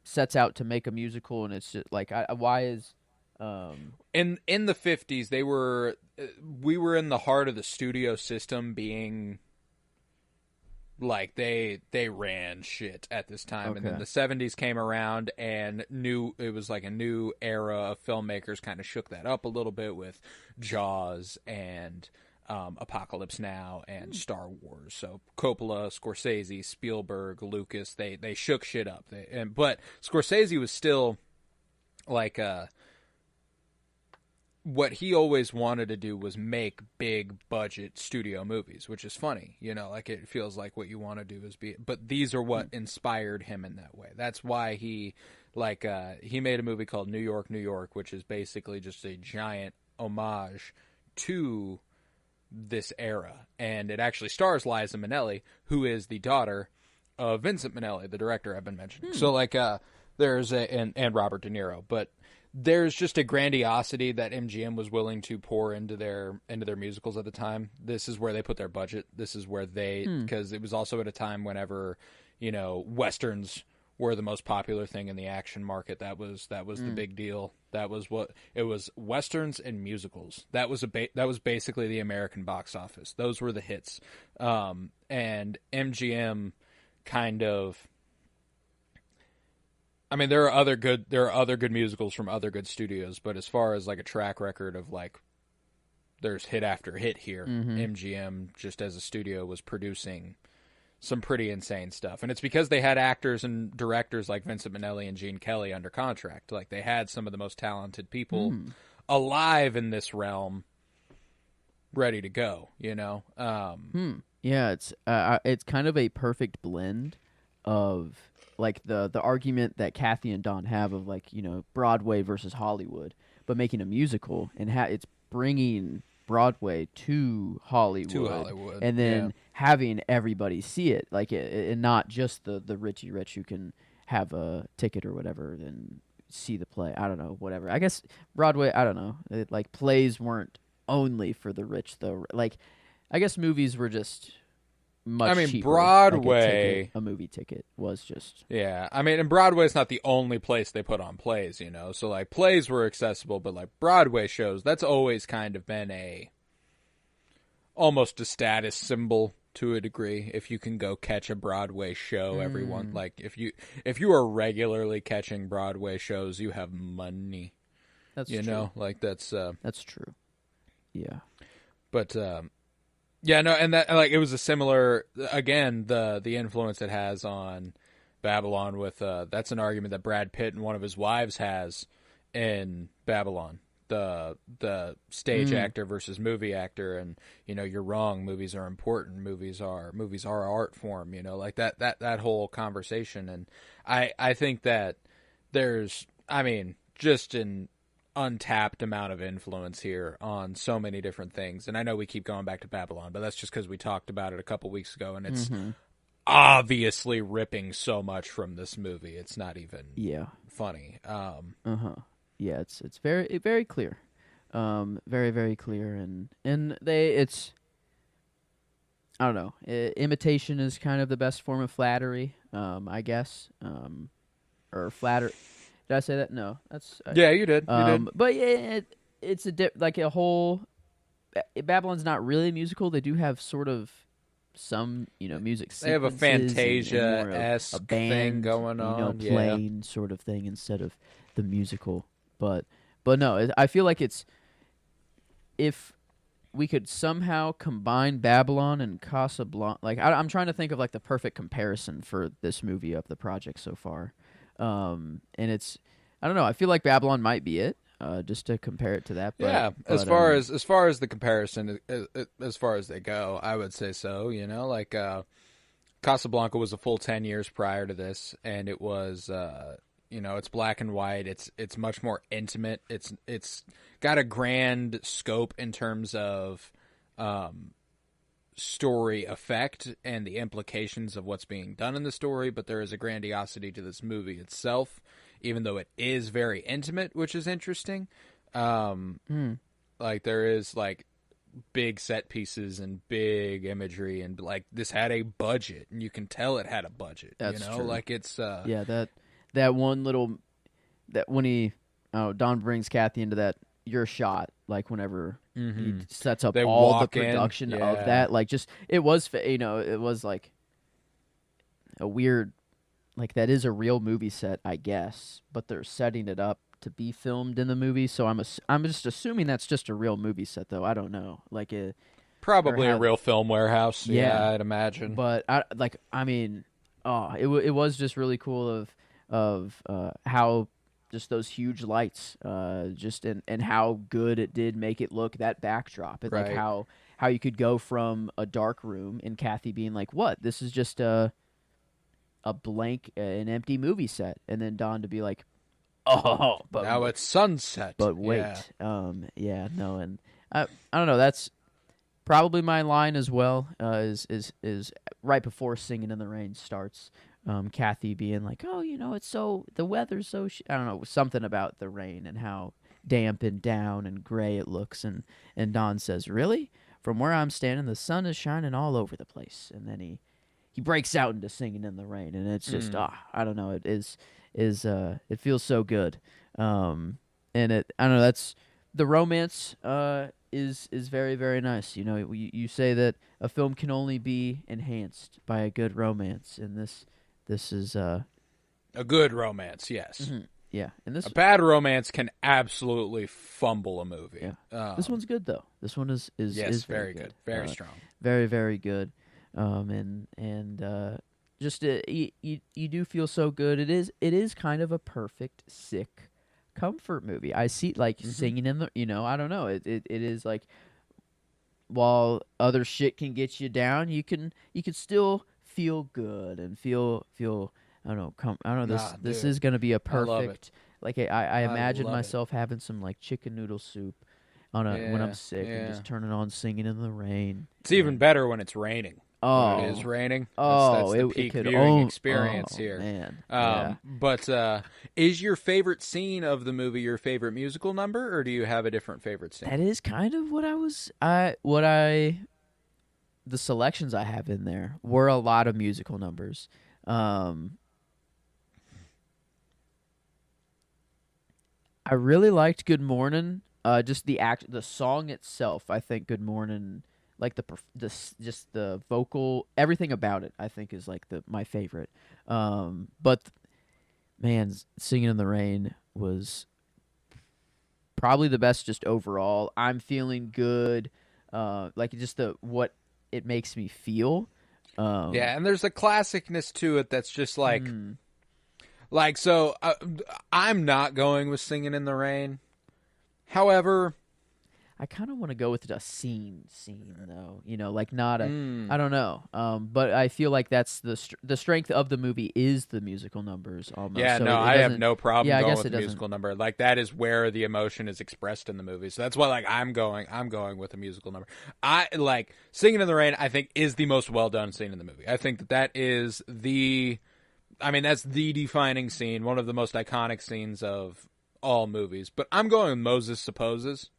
sets out to make a musical, and it's just like, why is. In the 50s, we were in the heart of the studio system being like they ran shit at this time, and then the 70s came around and it was like a new era of filmmakers kind of shook that up a little bit with Jaws and Apocalypse Now and Star Wars. So Coppola, Scorsese, Spielberg, Lucas, they shook shit up. But Scorsese was still like what he always wanted to do was make big budget studio movies, which is funny, like it feels like what you want to do is but these are what inspired him in that way. That's why he made a movie called New York, New York, which is basically just a giant homage to this era. And it actually stars Liza Minnelli, who is the daughter of Vincent Minnelli, the director I've been mentioning. So there's and Robert De Niro, but there's just a grandiosity that MGM was willing to pour into their musicals at the time. This is where they put their budget. This is where because it was also at a time whenever, Westerns were the most popular thing in the action market. That was the big deal. That was what it was. Westerns and musicals. That was basically the American box office. Those were the hits. And MGM kind of, I mean, there are other good musicals from other good studios, but as far as like a track record of like, there's hit after hit here. MGM, just as a studio, was producing some pretty insane stuff, and it's because they had actors and directors like Vincent Minnelli and Gene Kelly under contract. Like, they had some of the most talented people alive in this realm, ready to go. Yeah, it's kind of a perfect blend of like the argument that Kathy and Don have of like, Broadway versus Hollywood, but making a musical, and it's bringing Broadway to Hollywood, and then having everybody see it, like and not just the richy rich who can have a ticket or whatever and see the play. I don't know, whatever. I guess Broadway, I don't know. Like, plays weren't only for the rich though. Like, I guess movies were just much cheaper. Broadway, like a movie ticket was just... Yeah, I mean, and Broadway's not the only place they put on plays, So, like, plays were accessible, but, like, Broadway shows, that's always kind of been almost a status symbol to a degree. If you can go catch a Broadway show, everyone... Like, if you are regularly catching Broadway shows, you have money. That's true. Like, that's true. Yeah. But, yeah, no, and that, like, it was a similar, again, the influence it has on Babylon with, that's an argument that Brad Pitt and one of his wives has in Babylon, the stage actor versus movie actor, and, you're wrong, movies are important, movies are art form, like that whole conversation. And I think that there's, I mean, just an untapped amount of influence here on so many different things. And I know we keep going back to Babylon, but that's just because we talked about it a couple weeks ago, and it's obviously ripping so much from this movie. It's not even funny. Yeah, it's very, very clear. Very, very clear. And it's, I don't know, imitation is kind of the best form of flattery, I guess. Or flatter. Did I say that? No, that's yeah. You did. But yeah, it's like a whole. Babylon's not really musical. They do have sort of some, music. They have a Fantasia-esque thing going on, playing sort of thing instead of the musical. But no, I feel like it's, if we could somehow combine Babylon and Casablanca. Like, I'm trying to think of like the perfect comparison for this movie of the project so far. And it's, I don't know, I feel like Babylon might be it, just to compare it to that. But, as far as the comparison, as far as they go, I would say so. Like Casablanca was a full 10 years prior to this, and it was, it's black and white. It's much more intimate. It's got a grand scope in terms of story effect and the implications of what's being done in the story, but there is a grandiosity to this movie itself, even though it is very intimate, which is interesting. Like, there is like big set pieces and big imagery, and like, this had a budget, and you can tell it had a budget. That's true. Like, it's that one little, that when Don brings Kathy into that your shot, like whenever he sets up all the production of that, like, just, it was like a weird, like, that is a real movie set, I guess, but they're setting it up to be filmed in the movie, so I'm just assuming that's just a real movie set, though. I don't know, like, probably a real film warehouse. Yeah, I'd imagine. But it was just really cool of how just those huge lights, just and how good it did make it look, that backdrop, and Right. like how you could go from a dark room and Kathy being like, "What? This is just a blank, an empty movie set," and then Don to be like, "Oh, but now it's sunset." But wait, yeah, no, and I don't know. That's probably my line as well. Is right before "Singing in the Rain" starts. Kathy being like, "Oh, it's the weather's so I don't know, something about the rain and how damp and down and gray it looks," and Don says, "Really? From where I'm standing, the sun is shining all over the place." And then he breaks out into "Singing in the Rain," and it's just I don't know, it is it feels so good, and I don't know, that's the romance is very, very nice. You say that a film can only be enhanced by a good romance, and this is a good romance, yes. Mm-hmm. Yeah, and a bad romance can absolutely fumble a movie. Yeah. This one's good though. This one is very good, very strong, very, very good. Just you do feel so good. It is kind of a perfect sick comfort movie. I see, like, Singing in the, I don't know. It is like, while other shit can get you down, you can still feel good and feel I don't know. This is gonna be a perfect. Like I imagine myself having some like chicken noodle soup when I'm sick and just turning on "Singing in the Rain." It's even better when it's raining. Oh, when it is raining. Oh, that's the peak viewing experience here. Man. But is your favorite scene of the movie your favorite musical number, or do you have a different favorite scene? That is kind of the selections I have in there were a lot of musical numbers. I really liked "Good Morning." Just the song itself. I think "Good Morning," like just the vocal, everything about it, I think is like my favorite. But man, "Singing in the Rain" was probably the best just overall. I'm feeling good. Like just what it makes me feel. And there's a classicness to it that's just like. Like, so, I'm not going with "Singing in the Rain." However, I kind of want to go with a scene though. Like not a. I don't know. But I feel like that's the strength of the movie is the musical numbers almost. Yeah, so no, I have no problem going with the musical number. Like, that is where the emotion is expressed in the movie. So that's why, like, I'm going with a musical number. I like "Singing in the Rain." I think is the most well done scene in the movie. I think that is that's the defining scene, one of the most iconic scenes of all movies. But I'm going with "Moses Supposes."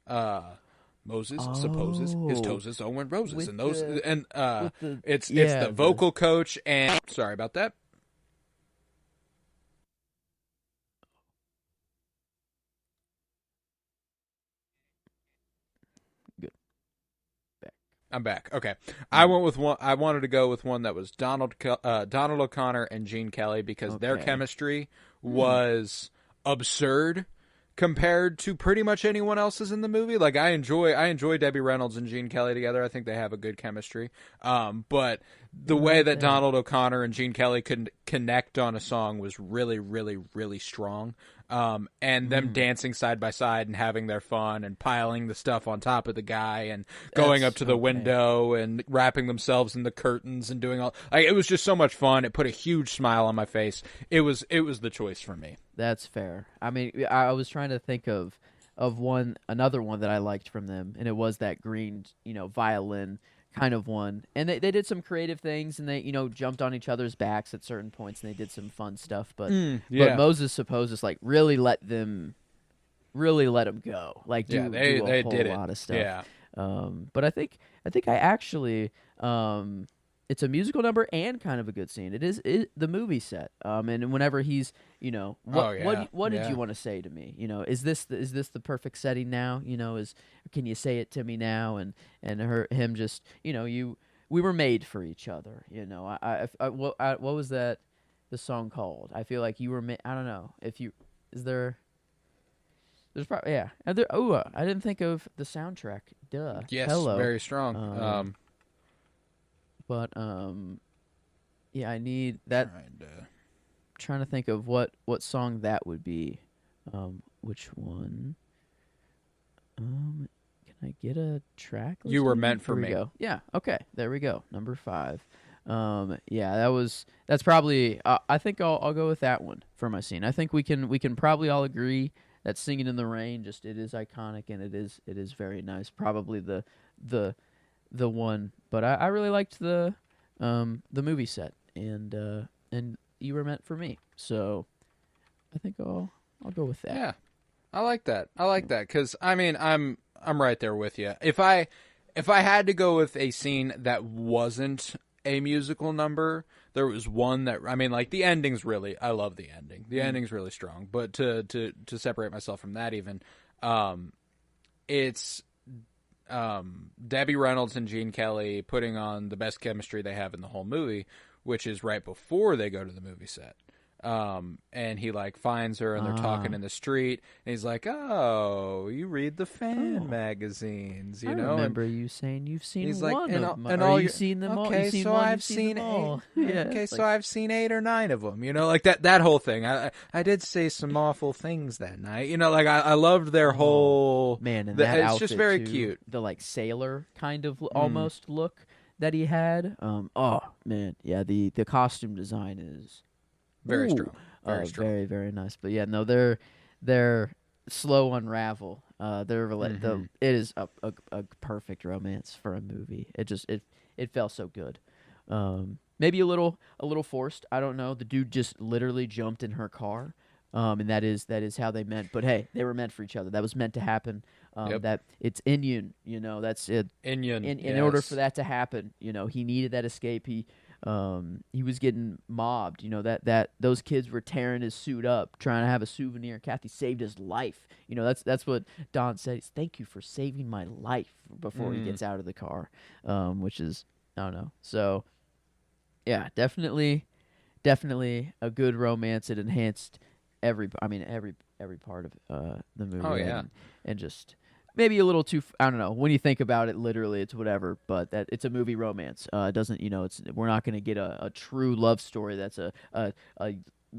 Moses supposes his toes are roses, and it's the vocal coach, and sorry about that. Good. I'm back. Okay, I went with one. I wanted to go with one that was Donald O'Connor and Gene Kelly, because their chemistry was absurd compared to pretty much anyone else's in the movie. Like, I enjoy Debbie Reynolds and Gene Kelly together. I think they have a good chemistry. But the way that Donald O'Connor and Gene Kelly could connect on a song was really, really, really strong. And them dancing side by side and having their fun and piling the stuff on top of the guy and going up to the window and wrapping themselves in the curtains and doing all, like, it was just so much fun. It put a huge smile on my face. It was the choice for me. That's fair. I mean, I was trying to think of another one that I liked from them, and it was that green, violin kind of one. And they did some creative things, and they, jumped on each other's backs at certain points, and they did some fun stuff. But Moses Supposes, like, really let them go. Like, do a whole lot of stuff. Yeah. But I think I actually it's a musical number and kind of a good scene. It is the movie set. And whenever he's, what did you want to say to me? Is this the perfect setting now? Can you say it to me now? And him just, we were made for each other. What was the song called? I feel like you were I don't know if you there's probably I didn't think of the soundtrack. Duh. Yes, Hello. Very strong. But I need that. trying to think of what song that would be. Which one? Can I get a track? You Were Meant for Me. Go. Yeah. Okay. There we go. Number 5. Yeah, that's probably. I think I'll go with that one for my scene. I think we can probably all agree that Singing in the Rain, just it is iconic and it is very nice. Probably the one, but I really liked the movie set and You Were Meant for Me. So I think I'll go with that. Yeah, I like that. Because I mean I'm right there with you. If I had to go with a scene that wasn't a musical number, there was one that, I mean, like, the ending's really, I love the ending. The ending's really strong. But to separate myself from that even, it's Debbie Reynolds and Gene Kelly putting on the best chemistry they have in the whole movie, which is right before they go to the movie set. And he like finds her and they're talking in the street and he's like, "Oh, you read the fan magazines, you know?" I remember you saying you've seen he's one like, of them. And all you've seen them all. Okay, so I've seen 8. Yeah, okay, so I've seen 8 or 9 of them. You know, like that whole thing. I did say some awful things that night. You know, like I loved their whole man. And that it's just very too, cute. The like sailor kind of almost look that he had. Oh man, yeah. The costume design is. Very strong. Very, very nice. But yeah, no, they're slow unravel. It is a perfect romance for a movie. It felt so good. Maybe a little forced. I don't know. The dude just literally jumped in her car. And that is how they meant. But hey, they were meant for each other. That was meant to happen. That it's Inyon, you know, that's it. Inyon. In order for that to happen, you know, he needed that escape. He was getting mobbed, you know, that those kids were tearing his suit up, trying to have a souvenir. Kathy saved his life. You know, that's what Don said. Thank you for saving my life before he gets out of the car. Which is, I don't know. So yeah, definitely a good romance. It enhanced every part of the movie. Oh yeah. And just maybe a little too. I don't know. When you think about it, literally, it's whatever. But that it's a movie romance. It doesn't. You know, we're not going to get a true love story. That's a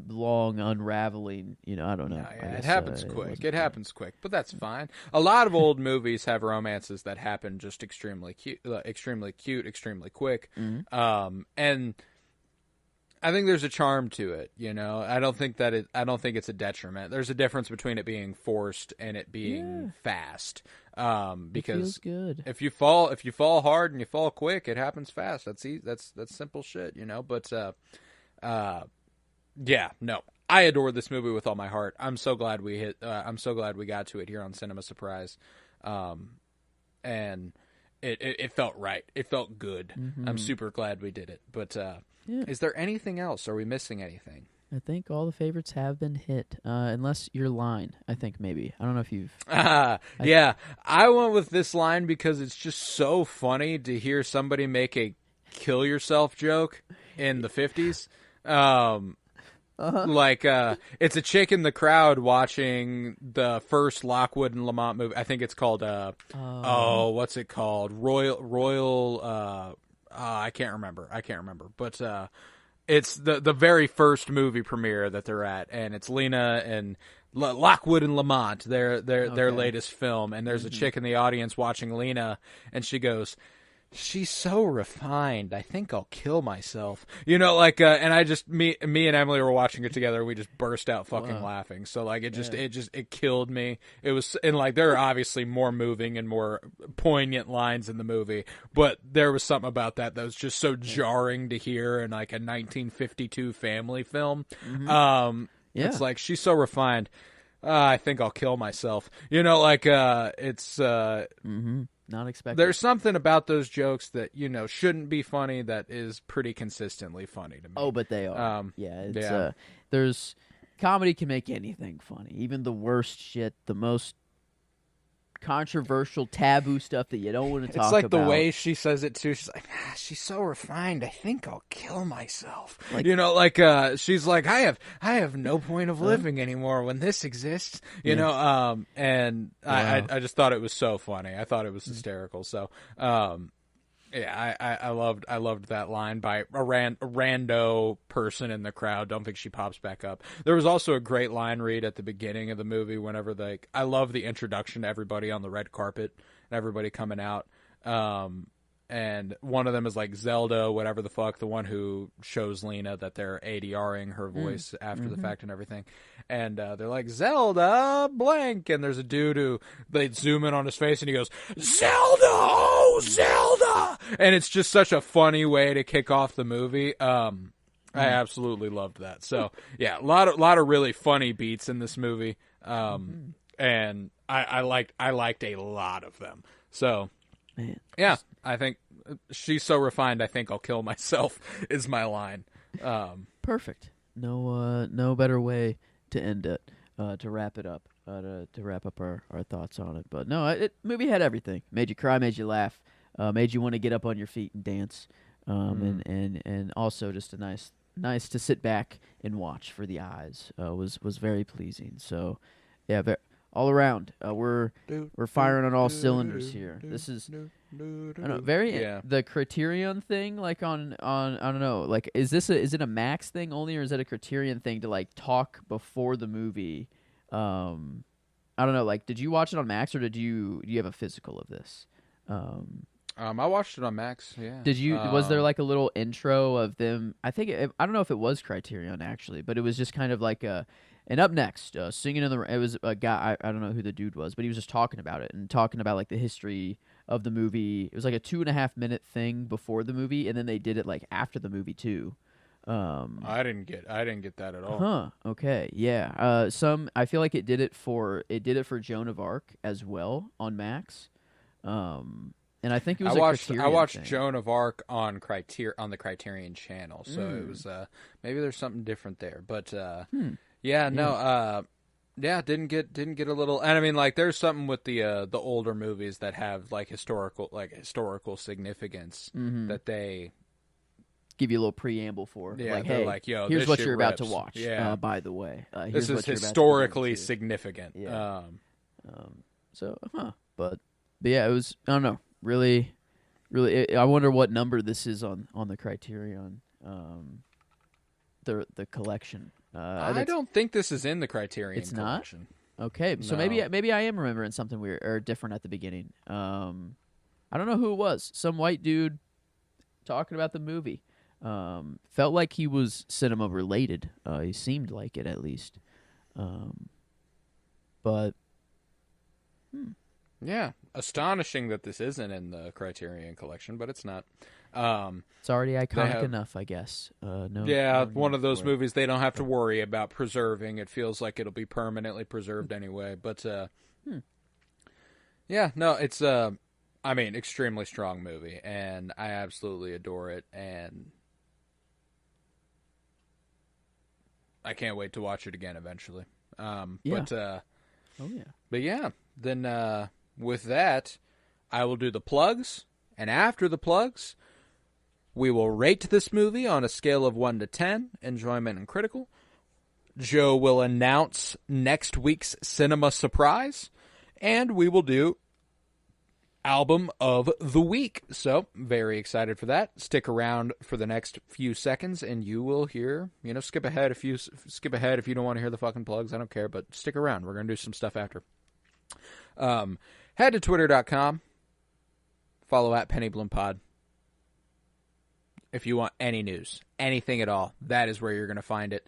long unraveling. You know, I don't know. Yeah, it happens quick. It happens quick, but that's fine. A lot of old movies have romances that happen just extremely cute, extremely quick. And I think there's a charm to it, you know. I don't think it's a detriment. There's a difference between it being forced and it being fast. Because it feels good. if you fall hard and you fall quick, it happens fast. That's easy. That's simple shit, you know. But yeah, no. I adore this movie with all my heart. I'm so glad we got to it here on Cinema Surprise. And it felt right. It felt good. I'm super glad we did it. But is there anything else? Are we missing anything? I think all the favorites have been hit, unless your line. I think maybe. I don't know if you've. Yeah, I went with this line because it's just so funny to hear somebody make a kill yourself joke in the 50s. Like it's a chick in the crowd watching the first Lockwood and Lamont movie. I think it's called what's it called? Royal. I can't remember. But it's the very first movie premiere that they're at, and it's Lena and Lockwood and Lamont, their latest film. And there's a chick in the audience watching Lena, and she goes, "She's so refined. I think I'll kill myself." You know, like, and I just me and Emily were watching it together. We just burst out fucking laughing. So like, it killed me. It was, and like, there are obviously more moving and more poignant lines in the movie, but there was something about that was just so jarring to hear in like a 1952 family film. It's like, she's so refined. I think I'll kill myself. You know, like, it's not expected. There's something about those jokes that, you know, shouldn't be funny that is pretty consistently funny to me. Oh, but they are. There's comedy can make anything funny, even the worst shit, the most controversial, taboo stuff that you don't want to talk about. It's like the way she says it too. She's like, she's so refined. I think I'll kill myself. Like, you know, like she's like, I have no point of living anymore when this exists. You know, and I just thought it was so funny. I thought it was hysterical. So, Yeah, I loved that line by a rando person in the crowd. Don't think she pops back up. There was also a great line read at the beginning of the movie whenever I love the introduction to everybody on the red carpet and everybody coming out. And one of them is like Zelda, whatever the fuck, the one who shows Lena that they're ADRing her voice after the fact and everything. And they're like, Zelda, blank. And there's a dude who, they zoom in on his face and he goes, Zelda, oh, Zelda. And it's just such a funny way to kick off the movie. I absolutely loved that. So, yeah, a lot of really funny beats in this movie. And I liked a lot of them. So, man. Yeah, I think she's so refined. I think I'll kill myself is my line. Perfect. No better way to end it. To wrap it up. To wrap up our thoughts on it. But no, movie had everything. Made you cry, made you laugh, made you want to get up on your feet and dance. And also just a nice to sit back and watch for the eyes. Was very pleasing. So yeah, all around, we're firing on all cylinders here. This is the Criterion thing. Like on I don't know. Like, is it a Max thing only, or is it a Criterion thing to like talk before the movie? I don't know. Like, did you watch it on Max, or do you have a physical of this? I watched it on Max. Yeah. Did you? Was there like a little intro of them? I don't know if it was Criterion actually, but it was just kind of like a. And up next, Singing in the Rain, it was a guy, I don't know who the dude was, but he was just talking about it and talking about like the history of the movie. It was like a 2.5 minute thing before the movie, and then they did it like after the movie too. I didn't get that at all. Huh. Okay. Yeah. I feel like it did it for Joan of Arc as well on Max. And I think it was I watched thing. Joan of Arc on the Criterion channel, so it was maybe there's something different there, but yeah, no, didn't get a little, and I mean, like, there's something with the older movies that have like historical significance that they give you a little preamble for. Yeah, like, hey, like, yo, here's what you're rips. about to watch. Yeah, by the way, this is historically significant. Yeah. But yeah, it was. I don't know. Really, I wonder what number this is on the Criterion. The collection. I don't think this is in the Criterion collection. Not? Okay, so maybe I am remembering something weird or different at the beginning. I don't know who it was. Some white dude talking about the movie. Felt like he was cinema related. He seemed like it at least. But yeah, astonishing that this isn't in the Criterion collection, but it's not. It's already iconic enough, I guess. One of those movies they don't have to worry about preserving. It feels like it'll be permanently preserved anyway. But yeah, no, it's extremely strong movie, and I absolutely adore it, and I can't wait to watch it again eventually. But then with that, I will do the plugs, and after the plugs, we will rate this movie on a scale of 1 to 10, enjoyment and critical. Joe will announce next week's cinema surprise, and we will do album of the week. So, very excited for that. Stick around for the next few seconds, and you will hear, skip ahead if you don't want to hear the fucking plugs. I don't care, but stick around. We're going to do some stuff after. Head to twitter.com. Follow at PennyBloomPod. If you want any news, anything at all, that is where you're going to find it.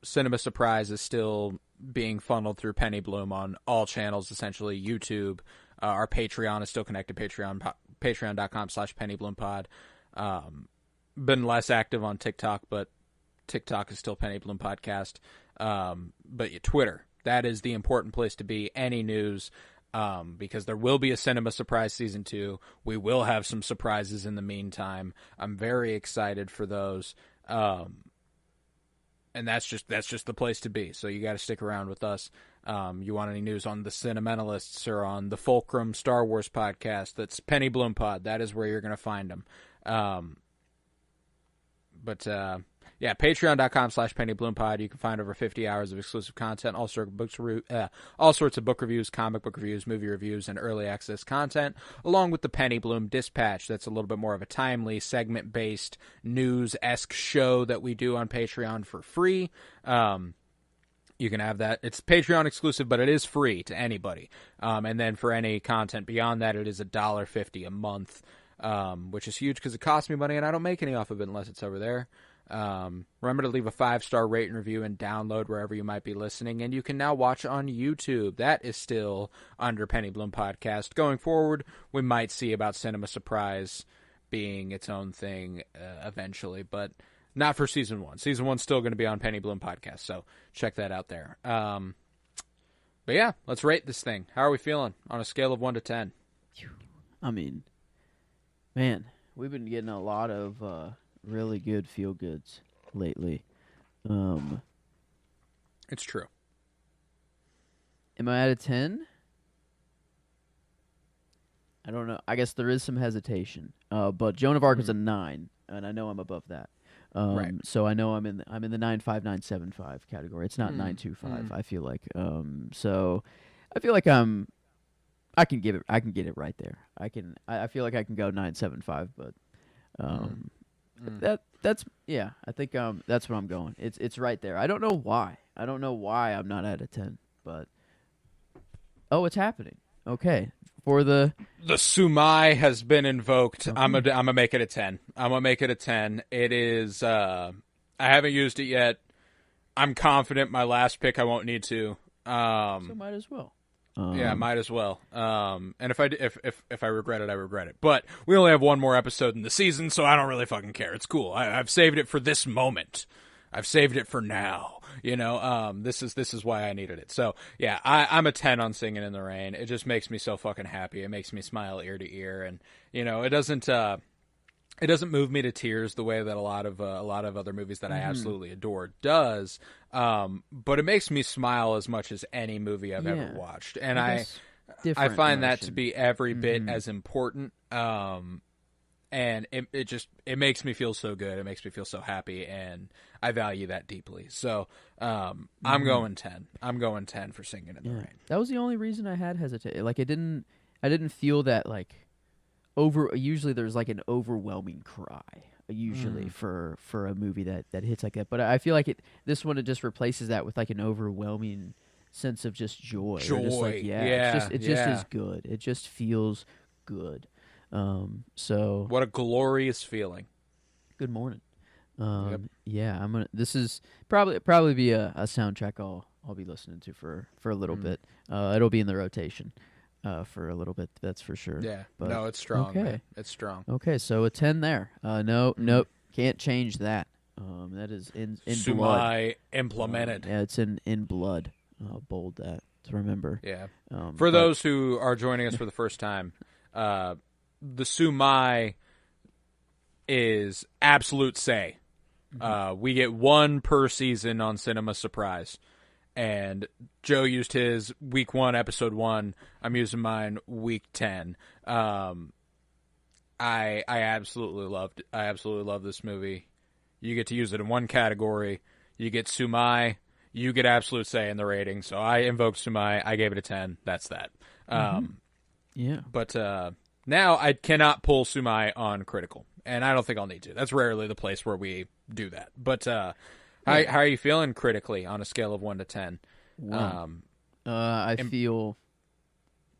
Cinema Surprise is still being funneled through Penny Bloom on all channels, essentially. YouTube, our Patreon is still connected, patreon.com/PennyBloomPod. Been less active on TikTok, but TikTok is still Penny Bloom Podcast. But Twitter, that is the important place to be. Any news, because there will be a Cinema Surprise Season 2. We will have some surprises in the meantime. I'm very excited for those. And that's just the place to be. So you got to stick around with us. You want any news on the Cinementalists or on the Fulcrum Star Wars podcast, that's Penny Bloom Pod. That is where you're going to find them. yeah, patreon.com/pennybloom-pod. You can find over 50 hours of exclusive content, all sorts of book reviews, comic book reviews, movie reviews, and early access content, along with the Penny Bloom Dispatch. That's a little bit more of a timely, segment-based, news-esque show that we do on Patreon for free. You can have that. It's Patreon exclusive, but it is free to anybody. And then for any content beyond that, it is $1.50 a month, which is huge because it costs me money and I don't make any off of it unless it's over there. Remember to leave a 5-star rate and review and download wherever you might be listening. And you can now watch on YouTube. That is still under Penny Bloom Podcast. Going forward, we might see about Cinema Surprise being its own thing eventually, but not for season 1. Season 1's still going to be on Penny Bloom Podcast, so check that out there. But yeah, let's rate this thing. How are we feeling on a scale of 1 to 10? I mean, man, we've been getting a lot of really good feel-goods lately. It's true. Am I at a 10? I don't know. I guess there is some hesitation. But Joan of Arc is a 9, and I know I'm above that. Right. So I know I'm in the 9.5, 9.75 category. It's not 9.25. I feel like. So I feel like I can get it right there. I feel like I can go 9.75, but that's yeah. I think that's what I'm going. It's right there. I don't know why. I don't know why I'm not at a 10, but it's happening. Okay. For the Sumai has been invoked. I'm gonna make it a 10. I'm gonna make it a 10. It is. I haven't used it yet. I'm confident my last pick I won't need to. So might as well. Yeah, might as well. And if I regret it, I regret it. But we only have one more episode in the season, so I don't really fucking care. It's cool. I've saved it for this moment. I've saved it for now. You know, this is why I needed it. So yeah, I'm a 10 on Singin' in the Rain. It just makes me so fucking happy. It makes me smile ear to ear, and you know, it doesn't move me to tears the way that a lot of other movies that I absolutely adore does. But it makes me smile as much as any movie I've ever watched, and I find that to be every bit as important. And it makes me feel so good. It makes me feel so happy, and I value that deeply. So I'm going 10. I'm going 10 for Singin' in the Rain. That was the only reason I had hesitation. Like I didn't feel that like usually there's like an overwhelming cry usually for a movie that hits like that. But I feel like this one, it just replaces that with like an overwhelming sense of just joy. Just like, it just is good. It just feels good. So what a glorious feeling. Good morning. Yeah, this is probably be a soundtrack I'll be listening to for a little bit. It'll be in the rotation for a little bit, that's for sure. Yeah. But, no, it's strong. Okay. Man. It's strong. Okay, so a 10 there. Nope, can't change that. That is in blood. Implemented. Yeah, it's in blood. Bold that to remember. Yeah. For those who are joining us for the first time, the Sumai is absolute say. We get one per season on Cinema Surprise. And Joe used his week 1, episode 1. I'm using mine week 10. I absolutely love this movie. You get to use it in one category. You get Sumai. You get absolute say in the rating. So I invoked Sumai. I gave it a 10. That's that. Yeah. But now I cannot pull Sumai on critical, and I don't think I'll need to. That's rarely the place where we do that. But how are you feeling critically on a scale of 1 to 10? I feel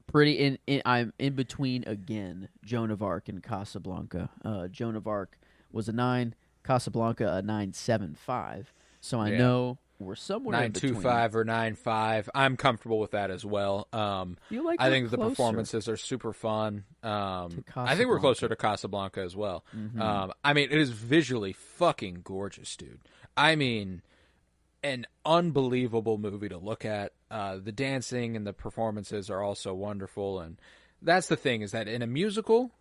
pretty I'm in between again. Joan of Arc and Casablanca. Joan of Arc was a 9. Casablanca a 9.75. So I know we're somewhere 9.25 or 9.5. I'm comfortable with that as well. I think the performances are super fun. I think we're closer to Casablanca as well. I mean, it is visually fucking gorgeous, dude. I mean, an unbelievable movie to look at. The dancing and the performances are also wonderful, and that's the thing, is that in a musical,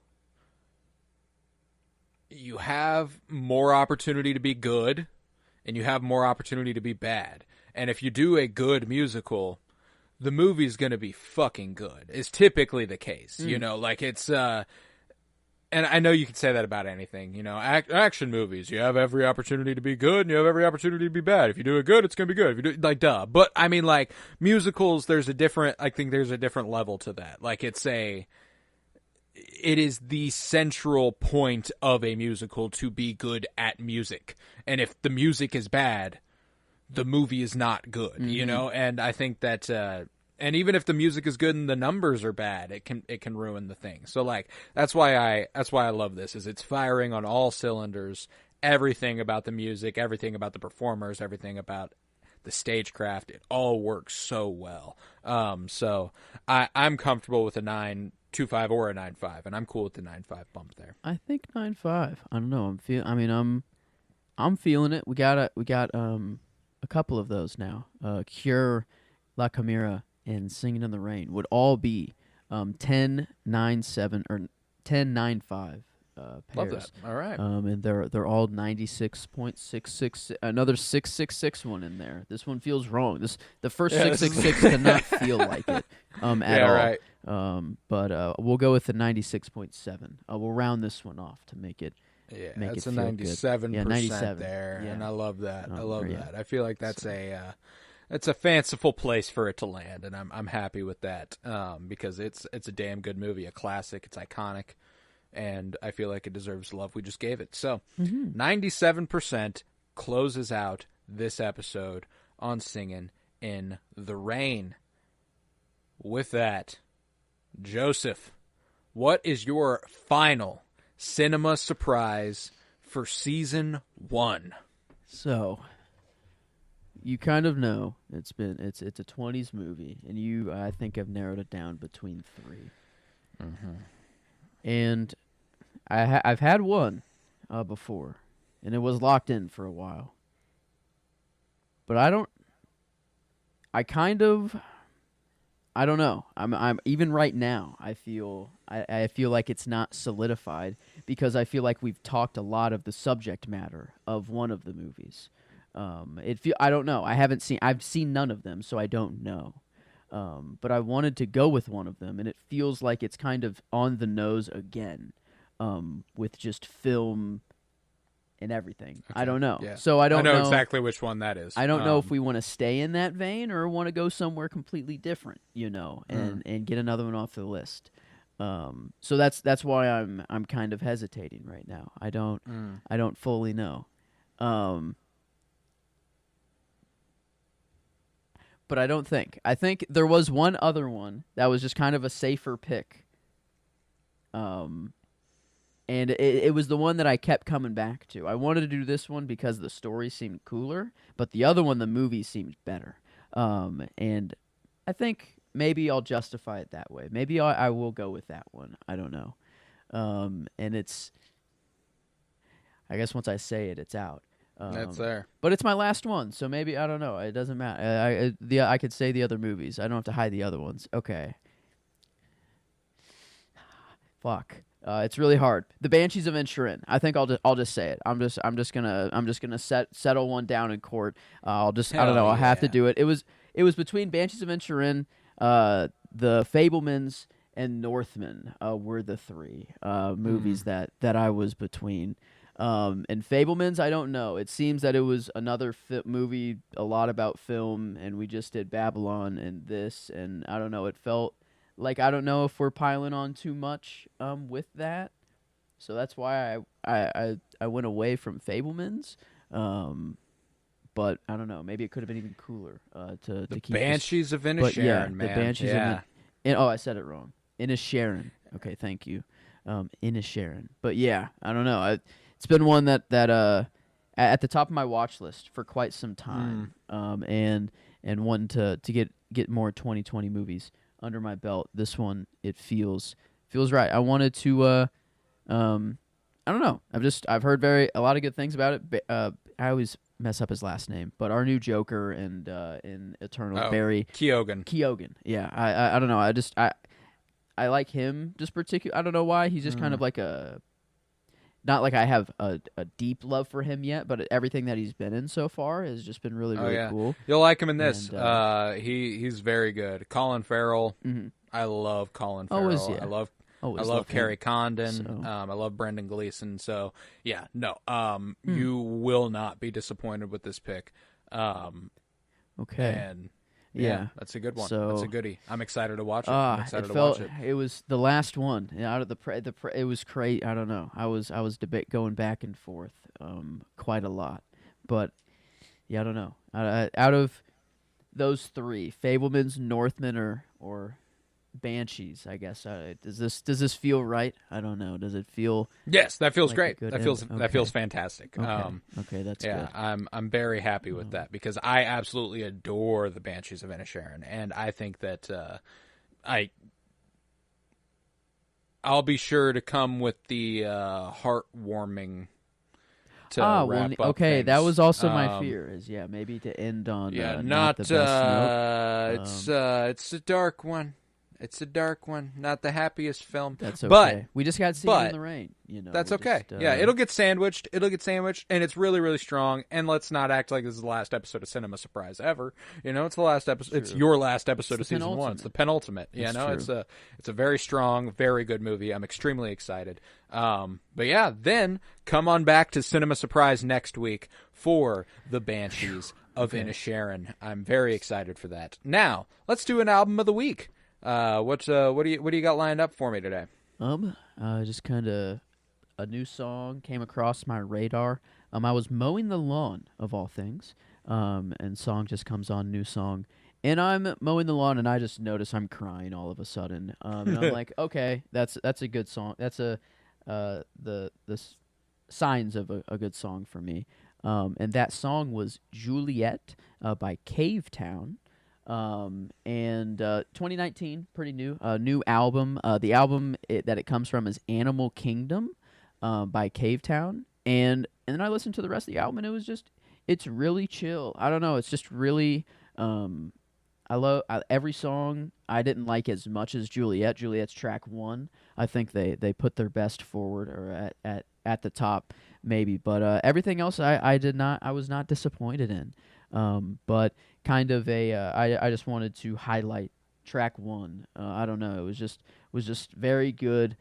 you have more opportunity to be good, and you have more opportunity to be bad. And if you do a good musical, the movie's going to be fucking good. Is typically the case. You know, like it's and I know you can say that about anything, you know, action movies. You have every opportunity to be good, and you have every opportunity to be bad. If you do it good, it's gonna be good. If you do like, duh. But I mean, like musicals, I think there's a different level to that. Like it is the central point of a musical to be good at music, and if the music is bad, the movie is not good. You know, and I think that. And even if the music is good and the numbers are bad, it can ruin the thing. So like that's why I love this. Is it's firing on all cylinders. Everything about the music, everything about the performers, everything about the stagecraft, it all works so well. So I'm comfortable with a 9.25 or a 9.5, and I'm cool with the 9.5 bump there. I think 9.5. I don't know. I'm feeling it. We got a couple of those now. Cure, La Chimera, and Singing in the Rain would all be 10, 9, 7, or 10, 9, 5 pairs. Love that. All right. And they're all 96.66. Another 666 one in there. This one feels wrong. The first 666 did not feel like it at all. Right. But we'll go with the 96.7. We'll round this one off to make it. Yeah, make that's it a 97% there, yeah. and I love that. Oh, I love yeah. that. I feel like that's it's a fanciful place for it to land, and I'm happy with that because it's a damn good movie, a classic. It's iconic, and I feel like it deserves the love we just gave it. So, 97% closes out this episode on Singin' in the Rain. With that, Joseph, what is your final cinema surprise for season 1? So, you kind of know it's a 20s movie, and you I think have narrowed it down between 3. And I've had one before, and it was locked in for a while. But I don't know. I'm even right now. I feel like it's not solidified because I feel like we've talked a lot of the subject matter of one of the movies. I don't know. I've seen none of them, so I don't know. But I wanted to go with one of them, and it feels like it's kind of on the nose again, with just film and everything. Okay. I don't know. Yeah. So I know exactly which one that is. I don't know if we want to stay in that vein or want to go somewhere completely different, and get another one off the list. So that's why I'm kind of hesitating right now. I don't fully know. But I think there was one other one that was just kind of a safer pick. And it was the one that I kept coming back to. I wanted to do this one because the story seemed cooler, but the other one, the movie seemed better. And I think maybe I'll justify it that way. Maybe I will go with that one. I don't know. And it's, I guess once I say it, it's out. That's there. But it's my last one, so maybe, I don't know. It doesn't matter. I could say the other movies. I don't have to hide the other ones. Okay. Fuck. It's really hard. The Banshees of Inisherin. I think I'll just say it. I'm just gonna settle one down in court. I don't know. I'll have to do it. It was between Banshees of Inisherin, The Fabelmans, and Northman were the 3 movies that I was between. And Fabelmans, I don't know. It seems that it was another movie, a lot about film, and we just did Babylon and this, and I don't know. It felt like I don't know if we're piling on too much with that, so that's why I went away from Fabelmans. But I don't know. Maybe it could have been even cooler to keep Banshees of Inisherin, man. The Banshees of I said it wrong. Inisherin. Okay, thank you. Inisherin. But yeah, I don't know. It's been one that at the top of my watch list for quite some time, and one to get more 2020 movies under my belt. This one, it feels right. I wanted to. I don't know. I've heard a lot of good things about it. I always mess up his last name, but our new Joker and in Eternal, Barry Keoghan. Yeah, I don't know. I like him just particular. I don't know why. He's just kind of like not like I have a deep love for him yet, but everything that he's been in so far has just been really cool. You'll like him in this. And, he's very good. Colin Farrell. I love Colin Farrell. Oh, Always I love Carrie him. Condon. So. I love Brendan Gleeson. So yeah, no, you will not be disappointed with this pick. Okay. And yeah, that's a good one. So, that's a goodie. I'm excited to watch it. I'm excited to watch it. It was the last one out of it was crazy. I don't know. I was going back and forth quite a lot, but yeah, I don't know. Out of those three, Fablemans, Northmen, or Banshees, I guess. Does this feel right? I don't know. Does it feel? Yes, that feels like great. That feels fantastic. Okay, that's good. I'm very happy with that because I absolutely adore the Banshees of Inisherin, and I think that I'll be sure to come with the heartwarming. Okay, things. That was also my fear. Is maybe to end on not the best note. It's a dark one. It's a dark one, not the happiest film. That's okay. But we just got Singin' in the Rain. That's okay. It'll get sandwiched. And it's really, really strong. And let's not act like this is the last episode of Cinema Surprise ever. It's the last episode. It's your last episode of season 1. It's the penultimate. It's a very strong, very good movie. I'm extremely excited. But yeah, then come on back to Cinema Surprise next week for the Banshees of Inisherin. I'm very excited for that. Now let's do an album of the week. What do you got lined up for me today? Just kind of a new song came across my radar. I was mowing the lawn of all things. And song just comes on, new song, and I'm mowing the lawn, and I just notice I'm crying all of a sudden. And I'm like, okay, that's a good song. That's the signs of a good song for me. And that song was Juliet by Cavetown. And 2019, pretty new album. The album that it comes from is Animal Kingdom by Cavetown, and then I listened to the rest of the album, and it's really chill. I don't know, it's just really I love every song. I didn't like as much as Juliet's track 1. I think they put their best forward, or at the top maybe, but everything else I was not disappointed in. But kind of I just wanted to highlight track 1. I don't know, it was just very good.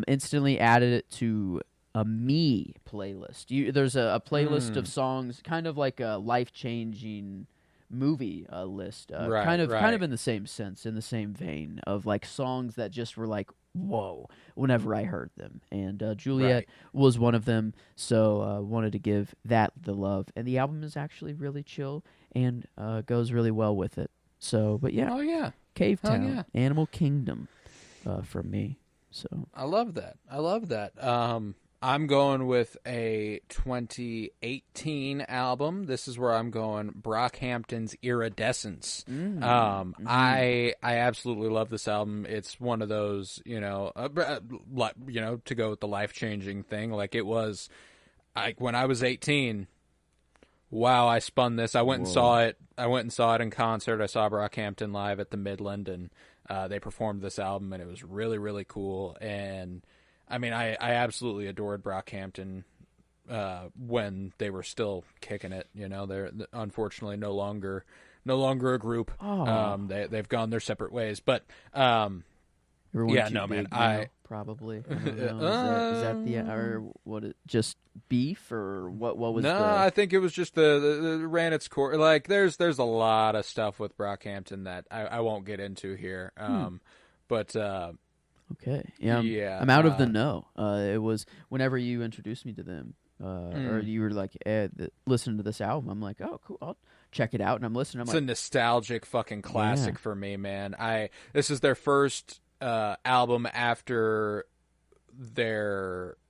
Instantly added it to a me playlist. There's a playlist of songs, kind of like a life-changing movie list, kind of in the same sense, in the same vein of like songs that just were like, whoa, whenever I heard them. And Juliet was one of them, so wanted to give that the love. And the album is actually really chill and goes really well with it. So, but yeah. Oh, yeah. Cavetown, Animal Kingdom from me. So I love that. I'm going with a 2018 album. This is where I'm going, Brockhampton's Iridescence. I absolutely love this album. It's one of those, to go with the life-changing thing. Like, it was, when I was 18, wow, I spun this. I went and saw it. In concert. I saw Brockhampton live at the Midland, and they performed this album, and it was really, really cool. And I mean, I absolutely adored Brockhampton when they were still kicking it. They're unfortunately no longer a group. They've gone their separate ways. But probably. I don't know. Is that the or what? Just beef or what? What was? No, I think it was just the ran its course. Like there's a lot of stuff with Brockhampton that I won't get into here. But. Okay. Yeah. I'm out of the know. It was whenever you introduced me to them, or you were like, listen to this album. I'm like, oh, cool. I'll check it out. And I'm listening. It's a nostalgic fucking classic for me, man. This is their first album after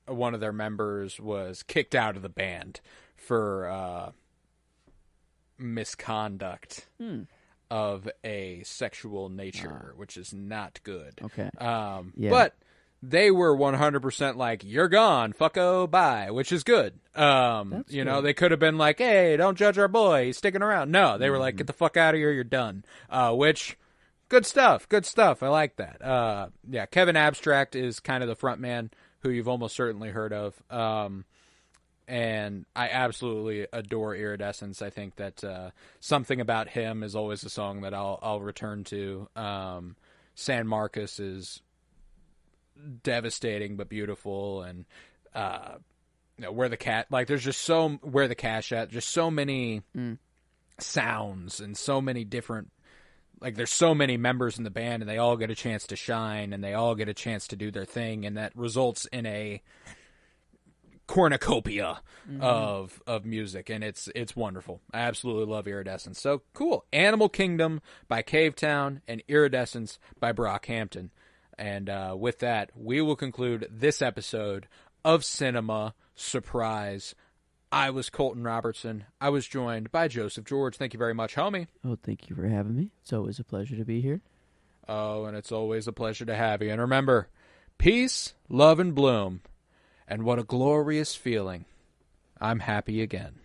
one of their members was kicked out of the band for misconduct. Of a sexual nature, which is not good. Okay. But they were 100% like, you're gone, fucko, bye, which is good. Good. They could have been like, hey, don't judge our boy, he's sticking around. No, they were like, get the fuck out of here, you're done. Which, good stuff. I like that. Kevin Abstract is kind of the front man who you've almost certainly heard of. And I absolutely adore Iridescence. I think that Something About Him is always a song that I'll return to. San Marcos is devastating but beautiful, and where the cat, like there's just where the cash at, just so many sounds and so many different, like there's so many members in the band and they all get a chance to shine and they all get a chance to do their thing, and that results in a cornucopia of music, and it's wonderful. I absolutely love Iridescence. So cool. Animal Kingdom by Cavetown and Iridescence by Brockhampton. And with that, we will conclude this episode of Cinema Surprise. I was Colton Robertson. I was joined by Joseph George. Thank you very much, homie. Oh, thank you for having me. It's always a pleasure to be here. Oh, and it's always a pleasure to have you. And remember, peace, love, and bloom. And what a glorious feeling. I'm happy again.